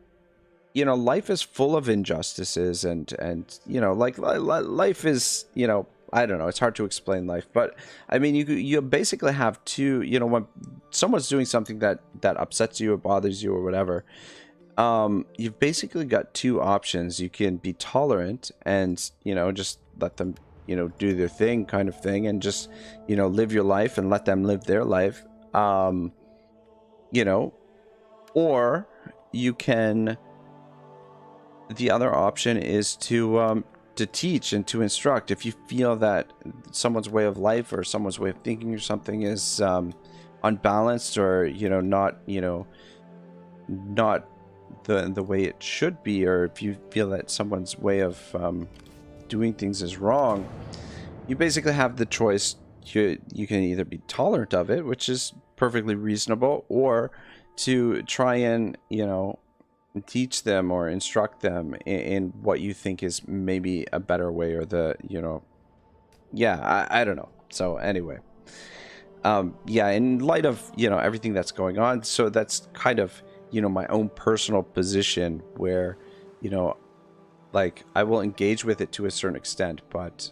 you know, life is full of injustices and you know, like life is, you know, I don't know, it's hard to explain life, but I mean, you basically have two, you know, when someone's doing something that upsets you or bothers you or whatever, you've basically got two options. You can be tolerant and, you know, just let them, you know, do their thing kind of thing, and just, you know, live your life and let them live their life, you know, or you can, the other option is to teach and to instruct. If you feel that someone's way of life or someone's way of thinking or something is unbalanced, or, you know, not the way it should be, or if you feel that someone's way of doing things is wrong, you basically have the choice you can either be tolerant of it, which is perfectly reasonable, or to try and, you know, teach them or instruct them in what you think is maybe a better way, or the, you know, yeah, I don't know. So anyway, yeah, in light of, you know, everything that's going on, so that's kind of, you know, my own personal position where, you know, like, I will engage with it to a certain extent, but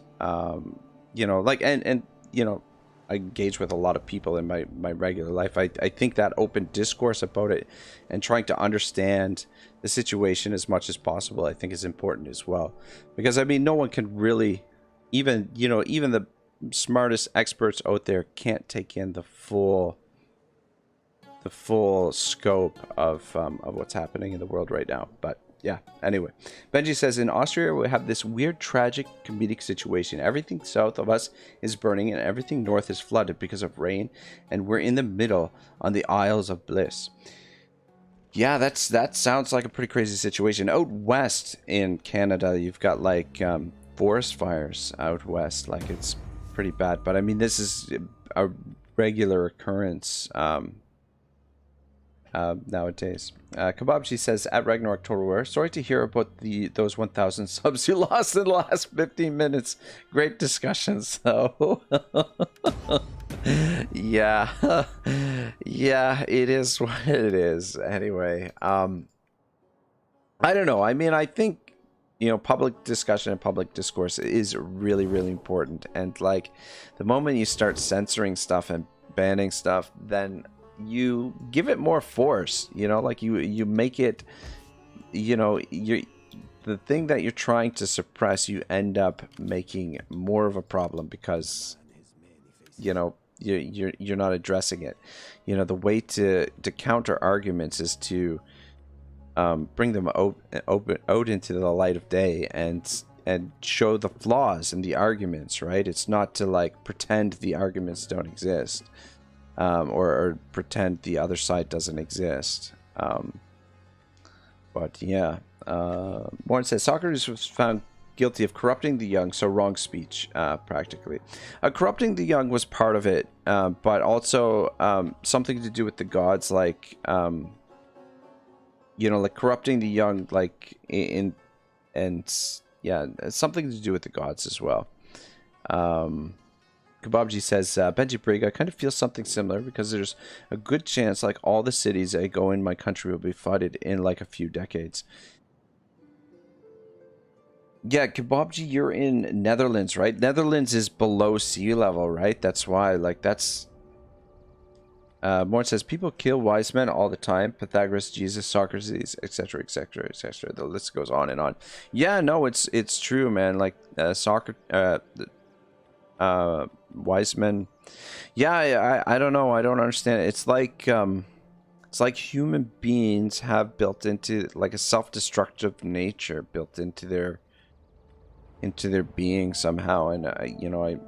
you know, like, and you know, I engage with a lot of people in my regular life. I think that open discourse about it and trying to understand the situation as much as possible, I think, is important as well. Because, I mean, no one can really, even, you know, even the smartest experts out there can't take in the full scope of what's happening in the world right now. But yeah, anyway, Benji says, in Austria we have this weird, tragic, comedic situation. Everything south of us is burning and everything north is flooded because of rain, and we're in the middle on the Isles of Bliss. Yeah, that sounds like a pretty crazy situation. Out west in Canada, you've got like forest fires out west. Like, it's pretty bad. But I mean, this is a regular occurrence nowadays. Kebabji says, at Ragnarok Total War, sorry to hear about those 1,000 subs you lost in the last 15 minutes. Great discussions, though. Yeah. Yeah, it is what it is. Anyway, I don't know. I mean, I think, you know, public discussion and public discourse is really, really important. And, like, the moment you start censoring stuff and banning stuff, then you give it more force, you know, like you make it, you know, the thing that you're trying to suppress, you end up making more of a problem because, you know, you're not addressing it. You know, the way to counter arguments is to bring them out into the light of day and show the flaws in the arguments, right? It's not to, like, pretend the arguments don't exist. Or pretend the other side doesn't exist. But yeah, Warren says, Socrates was found guilty of corrupting the young, so wrong speech, practically. Corrupting the young was part of it, but also something to do with the gods, like, you know, like corrupting the young, like, and yeah, something to do with the gods as well. Kebabji says, Benji Brig, I kind of feel something similar because there's a good chance like all the cities I go in my country will be flooded in like a few decades. Yeah, Kebabji, you're in Netherlands, right? Netherlands is below sea level, right? That's why, like, that's... Morn says, people kill wise men all the time. Pythagoras, Jesus, Socrates, etc., etc., etc. The list goes on and on. Yeah, no, it's true, man. Like, wise men, yeah, I don't know, I don't understand it. It's like human beings have built into, like, a self-destructive nature built into their being somehow, and you know, I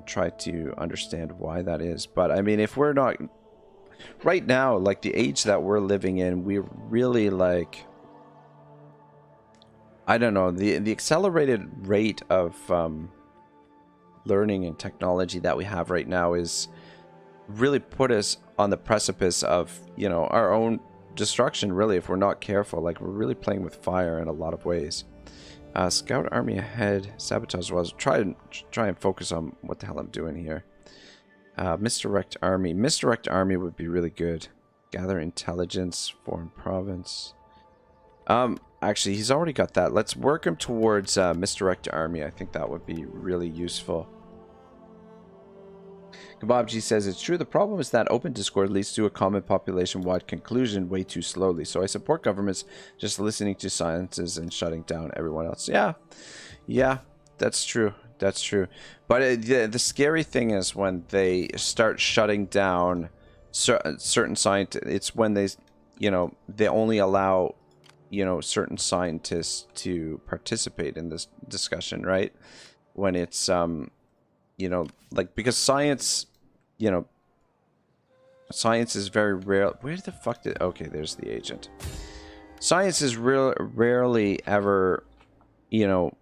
try to understand why that is. But I mean, if we're not right now, like the age that we're living in, we're really, like, I don't know, the accelerated rate of learning and technology that we have right now is really put us on the precipice of, you know, our own destruction, really, if we're not careful. Like, we're really playing with fire in a lot of ways. Scout army ahead, sabotage was try and focus on what the hell I'm doing here. Misdirect army would be really good. Gather intelligence, foreign province. Actually, he's already got that. Let's work him towards misdirect army. I think that would be really useful. Kebabji says, it's true. The problem is that open discord leads to a common population-wide conclusion way too slowly. So I support governments just listening to sciences and shutting down everyone else. Yeah, that's true. That's true. But the scary thing is when they start shutting down certain scientists. It's when they, you know, they only allow, you know, certain scientists to participate in this discussion, right? When it's, you know, like, because science, you know, science is very rare. Where the fuck did... Okay, there's the agent. Science is rarely ever, you know...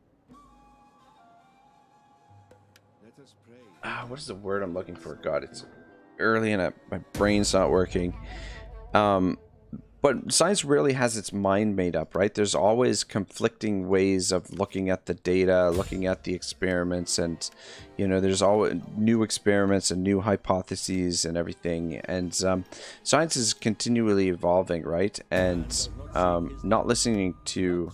what is the word I'm looking for? God, it's early and my brain's not working. But science rarely has its mind made up, right? There's always conflicting ways of looking at the data, looking at the experiments, and, you know, there's always new experiments and new hypotheses and everything. And science is continually evolving, right? And not listening to,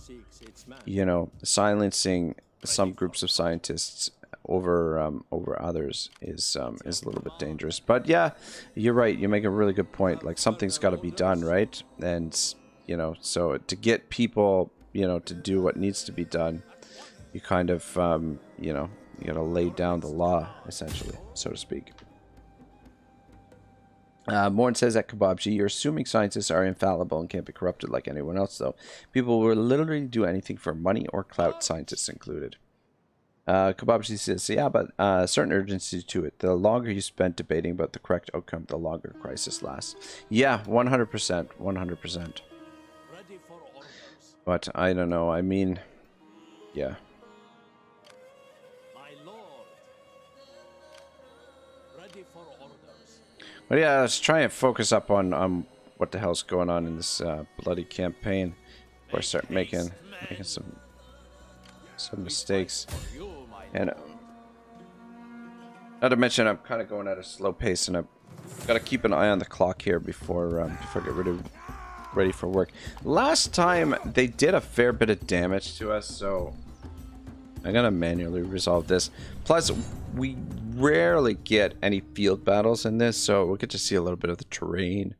you know, silencing some groups of scientists over others is a little bit dangerous. But yeah, you're right, you make a really good point. Like, something's got to be done, right? And, you know, so to get people, you know, to do what needs to be done, you kind of you know, you gotta lay down the law, essentially, so to speak. Morn says at Kebabji, you're assuming scientists are infallible and can't be corrupted like anyone else, though. People will literally do anything for money or clout, scientists included. Kebabji says, yeah, but certain urgency to it. The longer you spend debating about the correct outcome, the longer crisis lasts. Yeah, 100%. 100%. But I don't know. I mean, yeah. But yeah, let's try and focus up on what the hell's going on in this bloody campaign before I start making some mistakes. And not to mention, I'm kind of going at a slow pace, and I've got to keep an eye on the clock here before I get ready for work. Last time they did a fair bit of damage to us, so I'm gonna manually resolve this. Plus, we rarely get any field battles in this, so we'll get to see a little bit of the terrain.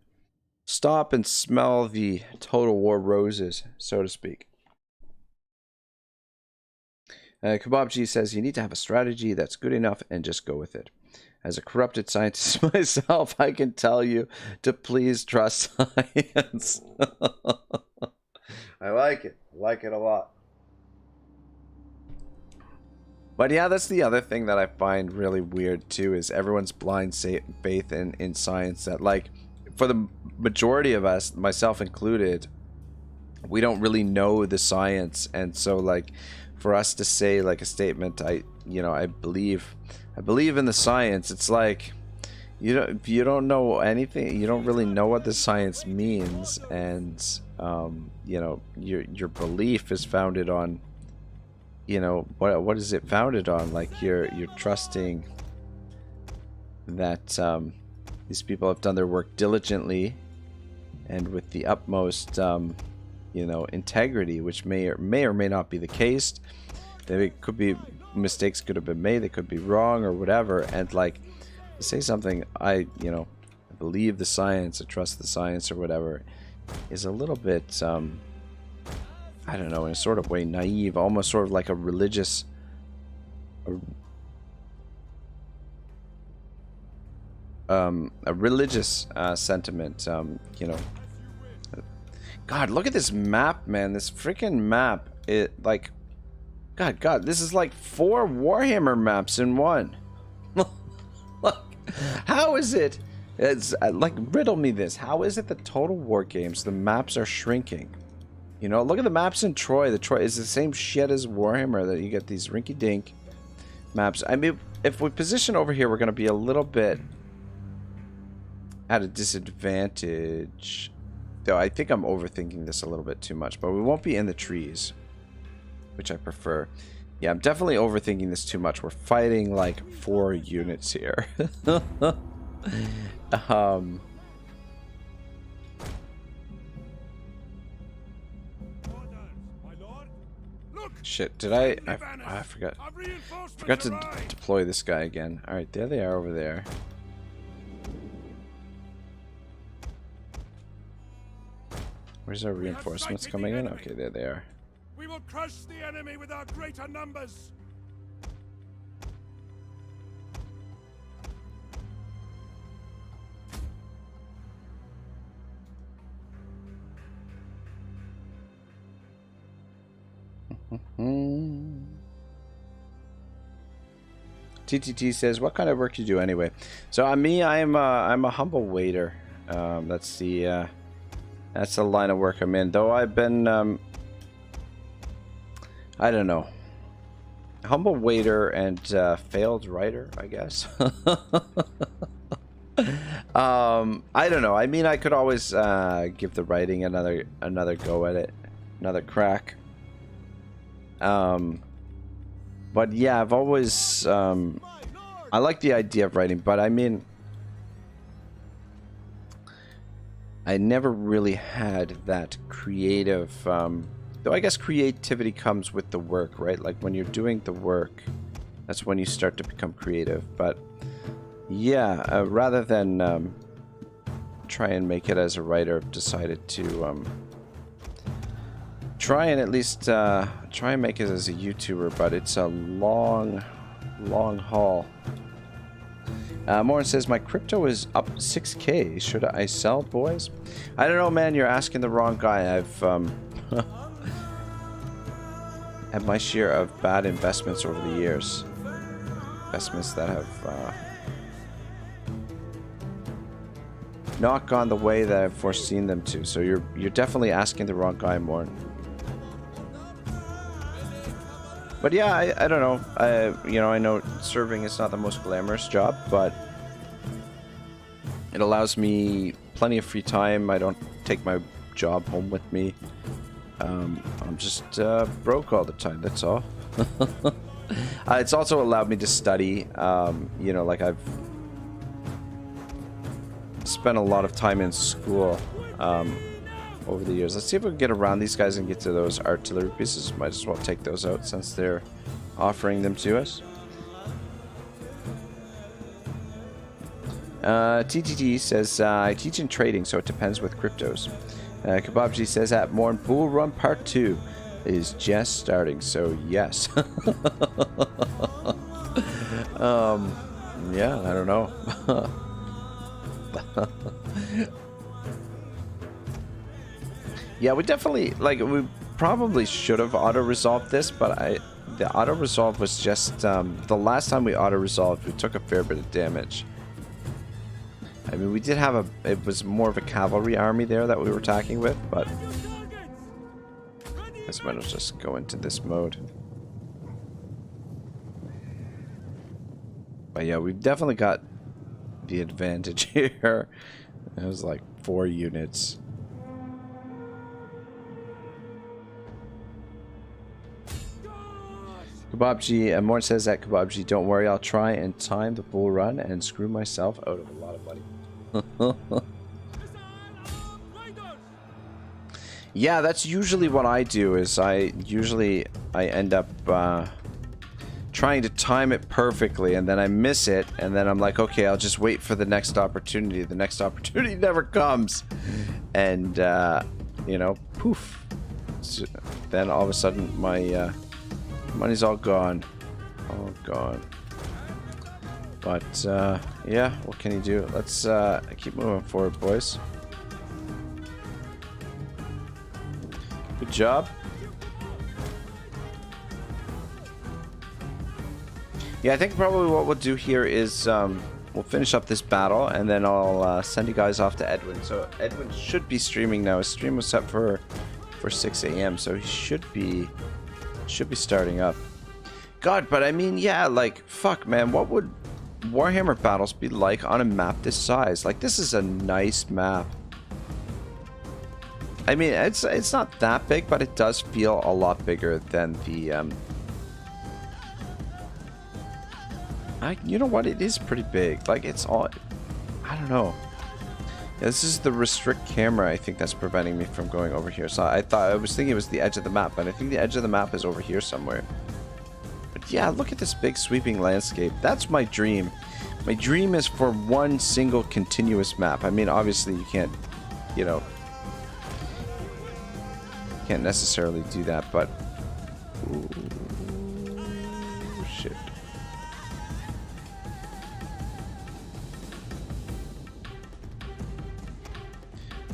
Stop and smell the Total War roses, so to speak. Kebabji says, you need to have a strategy that's good enough and just go with it. As a corrupted scientist myself, I can tell you to please trust science. I like it. I like it a lot. But yeah, that's the other thing that I find really weird too, is everyone's blind faith in science. That, like, for the majority of us, myself included, we don't really know the science, and so, like, for us to say like a statement, I believe in the science, it's like you don't know anything, you don't really know what the science means, and you know, your belief is founded on, you know, what is it founded on? Like, you're trusting that these people have done their work diligently and with the utmost you know, integrity, which may or may not be the case. There could be mistakes, could have been made, they could be wrong or whatever, and like, to say something, I believe the science, I trust the science or whatever, is a little bit I don't know, in a sort of way naive, almost sort of like a religious sentiment, you know. God, look at this map, man. This freaking map. It, like, God, this is like 4 Warhammer maps in one. Look, how is it? It's like, riddle me this. How is it the Total War games, the maps are shrinking? You know, look at the maps in Troy. The Troy is the same shit as Warhammer, that you get these rinky-dink maps. I mean, if we position over here, we're going to be a little bit at a disadvantage. Though I think I'm overthinking this a little bit too much, but we won't be in the trees, which I prefer. Yeah, I'm definitely overthinking this too much. We're fighting like 4 units here. Shit, did I forgot to deploy this guy again. Alright, there they are over there. Where's our reinforcements coming in? Okay, there they are. We will crush the enemy with our greater numbers. TTT says, what kind of work do you do anyway? So I'm a humble waiter. That's the line of work I'm in. Though I've been I don't know. humble waiter and failed writer, I guess. I don't know. I mean, I could always give the writing another go at it, another crack. But yeah, I've always I like the idea of writing, but I mean, I never really had that creative. Though I guess creativity comes with the work, right? Like when you're doing the work, that's when you start to become creative. But yeah, rather than try and make it as a writer, I've decided to try and at least try and make it as a YouTuber. But it's a long haul. Morin says, my crypto is up 6K. Should I sell, boys? I don't know, man. You're asking the wrong guy. I've had my share of bad investments over the years. Investments that have not gone the way that I've foreseen them to. So you're definitely asking the wrong guy, Morin. But yeah, I don't know. You know, I know serving is not the most glamorous job, but it allows me plenty of free time. I don't take my job home with me. I'm just broke all the time, that's all. It's also allowed me to study. You know, like I've spent a lot of time in school over the years. Let's see if we can get around these guys and get to those artillery pieces. Might as well take those out since they're offering them to us. TTT says, I teach in trading, so it depends with cryptos. Kebabji says that Morn Bull Run Part 2 is just starting, so yes. Yeah, I don't know. Yeah, we definitely, like, we probably should have auto-resolved this, but the auto-resolve was just, the last time we auto-resolved, we took a fair bit of damage. I mean, we did have it was more of a cavalry army there that we were attacking with, but I might as just go into this mode. But yeah, we've definitely got the advantage here. It was like 4 units. Kebabji, and Morn says that Kebabji, don't worry, I'll try and time the bull run and screw myself out of a lot of money. Yeah, that's usually what I do, is I end up trying to time it perfectly, and then I miss it, and then I'm like, okay, I'll just wait for the next opportunity. The next opportunity never comes. And, you know, poof. So then all of a sudden my money's all gone. All gone. But, yeah, what can you do? Let's keep moving forward, boys. Good job. Yeah, I think probably what we'll do here is we'll finish up this battle, and then I'll send you guys off to Edwin. So Edwin should be streaming now. His stream was set for 6 a.m., so he should be starting up. God, but I mean, yeah, like, fuck, man, what would Warhammer battles be like on a map this size? Like, this is a nice map. I mean, it's not that big, but it does feel a lot bigger than the you know what? It is pretty big. Like, it's all, I don't know. Yeah, this is the restrict camera, I think, that's preventing me from going over here. So I was thinking it was the edge of the map, but I think the edge of the map is over here somewhere. But yeah, look at this big sweeping landscape. That's my dream. My dream is for one single continuous map. I mean, obviously you can't, you know, can't necessarily do that, but ooh, shit.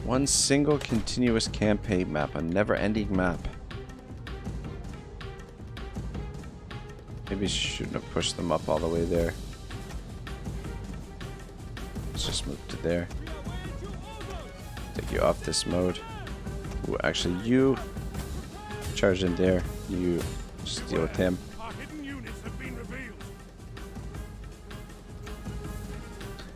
One single continuous campaign map, a never-ending map. Maybe shouldn't have pushed them up all the way there. Let's just move to there. Take you off this mode. Ooh, actually, you charge in there. You just deal with him. Our hidden units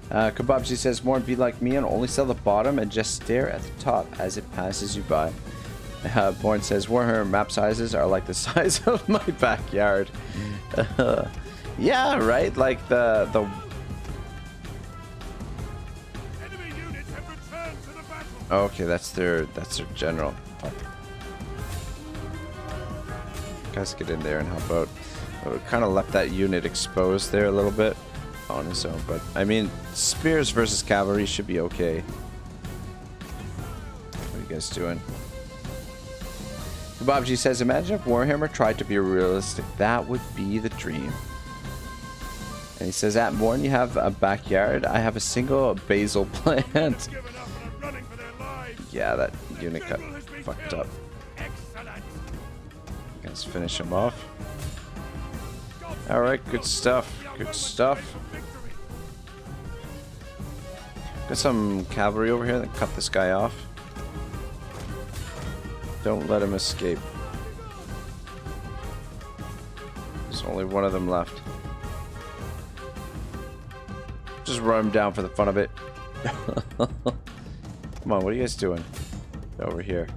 Kebabji says, more be like me and only sell the bottom and just stare at the top as it passes you by. Born says, Warhammer map sizes are like the size of my backyard. Yeah, right? Like the Enemy units have returned to the battle. okay, that's their general. Fuck. Guys, get in there and help out. We kind of left that unit exposed there a little bit on his own, but I mean, spears versus cavalry should be okay. What are you guys doing? Bobji says, imagine if Warhammer tried to be realistic. That would be the dream. And he says, at Morn, you have a backyard. I have a single basil plant. Given up and are running for their lives. Yeah, that unit got General has been fucked killed. up. Excellent. Let's finish him off. Alright, good stuff. Good stuff. Victory. Got some cavalry over here that cut this guy off. Don't let him escape. There's only one of them left. Just run him down for the fun of it. Come on, what are you guys doing? Over here.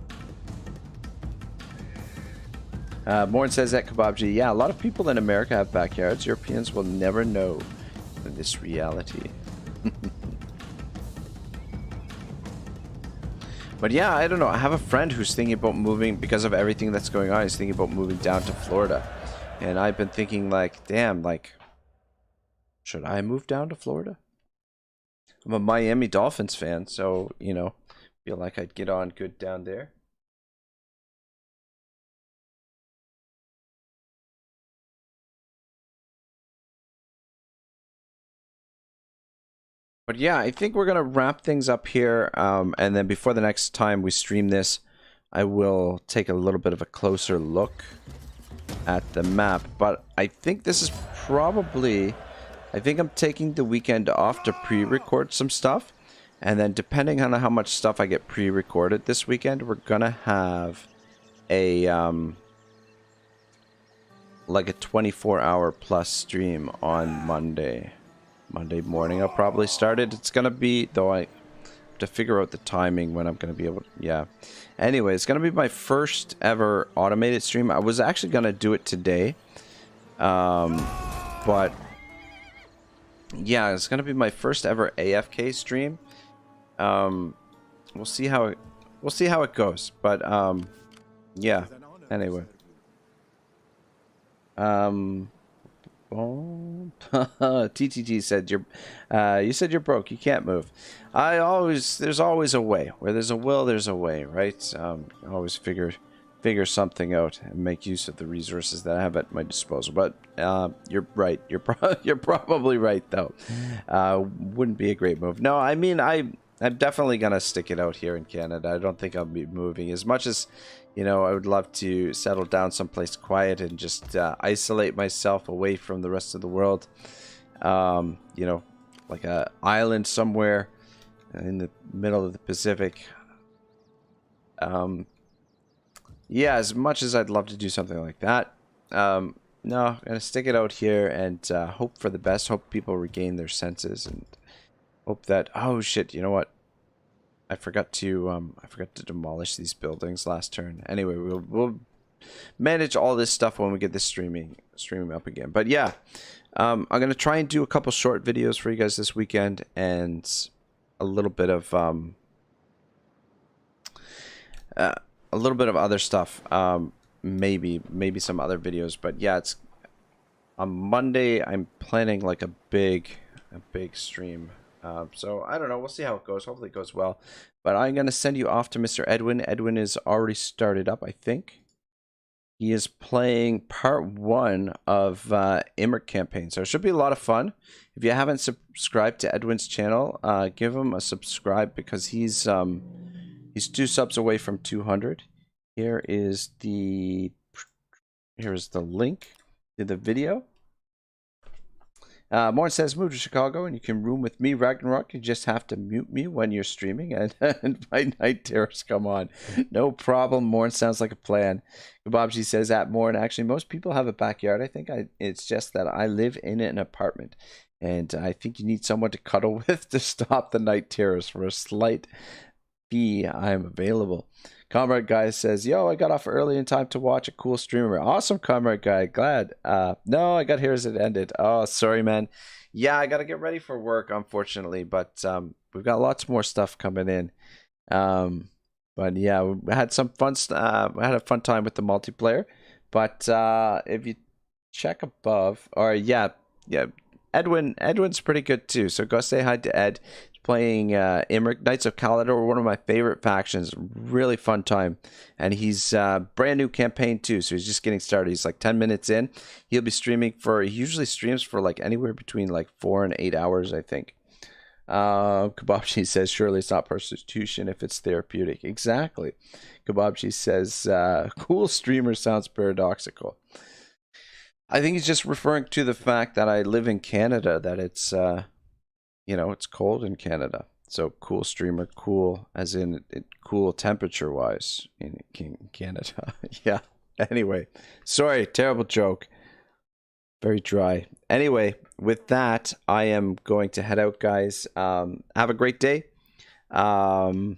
Morn says at Kebabji, yeah, a lot of people in America have backyards. Europeans will never know this reality. But yeah, I don't know. I have a friend who's thinking about moving because of everything that's going on. He's thinking about moving down to Florida. And I've been thinking like, damn, like, should I move down to Florida? I'm a Miami Dolphins fan, so, you know, feel like I'd get on good down there. But yeah, I think we're going to wrap things up here. And then before the next time we stream this, I will take a little bit of a closer look at the map. But I think this is probably... I think I'm taking the weekend off to pre-record some stuff. And then depending on how much stuff I get pre-recorded this weekend, we're going to have a... like a 24-hour plus stream on Monday morning. I'll probably start it. It's gonna be, though, I have to figure out the timing when I'm gonna be able to, yeah. Anyway, it's gonna be my first ever automated stream. I was actually gonna do it today, but yeah, it's gonna be my first ever AFK stream. We'll see how it goes. But yeah. Anyway. TTT said you said you're broke, you can't move. There's always a way. Where there's a will, there's a way, right? Always figure something out and make use of the resources that I have at my disposal. But you're right. You're probably right though. Wouldn't be a great move. No, I mean I'm definitely gonna stick it out here in Canada. I don't think I'll be moving as much as, you know, I would love to settle down someplace quiet and just isolate myself away from the rest of the world. You know, like a island somewhere in the middle of the Pacific. Yeah, as much as I'd love to do something like that. No, I'm gonna stick it out here and hope for the best. Hope people regain their senses and hope that, oh shit, you know what? I forgot to demolish these buildings last turn. Anyway, we'll manage all this stuff when we get this streaming up again. But yeah, I'm gonna try and do a couple short videos for you guys this weekend and a little bit of other stuff. Maybe some other videos. But yeah, it's on Monday. I'm planning like a big stream. So I don't know. We'll see how it goes. Hopefully it goes well. But I'm going to send you off to Mr. Edwin. Edwin is already started up, I think. He is playing part 1 of Imric campaign. So it should be a lot of fun. If you haven't subscribed to Edwin's channel, give him a subscribe because he's 2 subs away from 200. Here is the link to the video. Morn says, move to Chicago and you can room with me, Ragnarok. You just have to mute me when you're streaming and my night terrors come on. No problem. Morn sounds like a plan. Kebabji says, at Morn, actually, most people have a backyard. I think it's just that I live in an apartment. And I think you need someone to cuddle with to stop the night terrors. For a slight fee, I am available. Comrade Guy says, yo, I got off early in time to watch a cool streamer. Awesome, Comrade Guy. Glad. No, I got here as it ended. Oh, sorry, man. Yeah, I got to get ready for work, unfortunately. But we've got lots more stuff coming in. But yeah, we had some fun. We had a fun time with the multiplayer. But if you check above, or yeah, Edwin's pretty good too. So go say hi to Ed. He's playing Imric Knights of Caledor, one of my favorite factions. Really fun time, and he's brand new campaign too. So he's just getting started. He's like 10 minutes in. He'll be streaming for. He usually streams for like anywhere between like 4 and 8 hours, I think. Kebabchi says, surely it's not prostitution if it's therapeutic. Exactly. Kebabchi says, cool streamer sounds paradoxical. I think he's just referring to the fact that I live in Canada, that it's, it's cold in Canada. So cool streamer, cool as in cool temperature wise in Canada. Yeah. Anyway, sorry, terrible joke. Very dry. Anyway, with that, I am going to head out, guys. Have a great day. I'll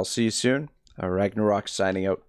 see you soon. Ragnarok signing out.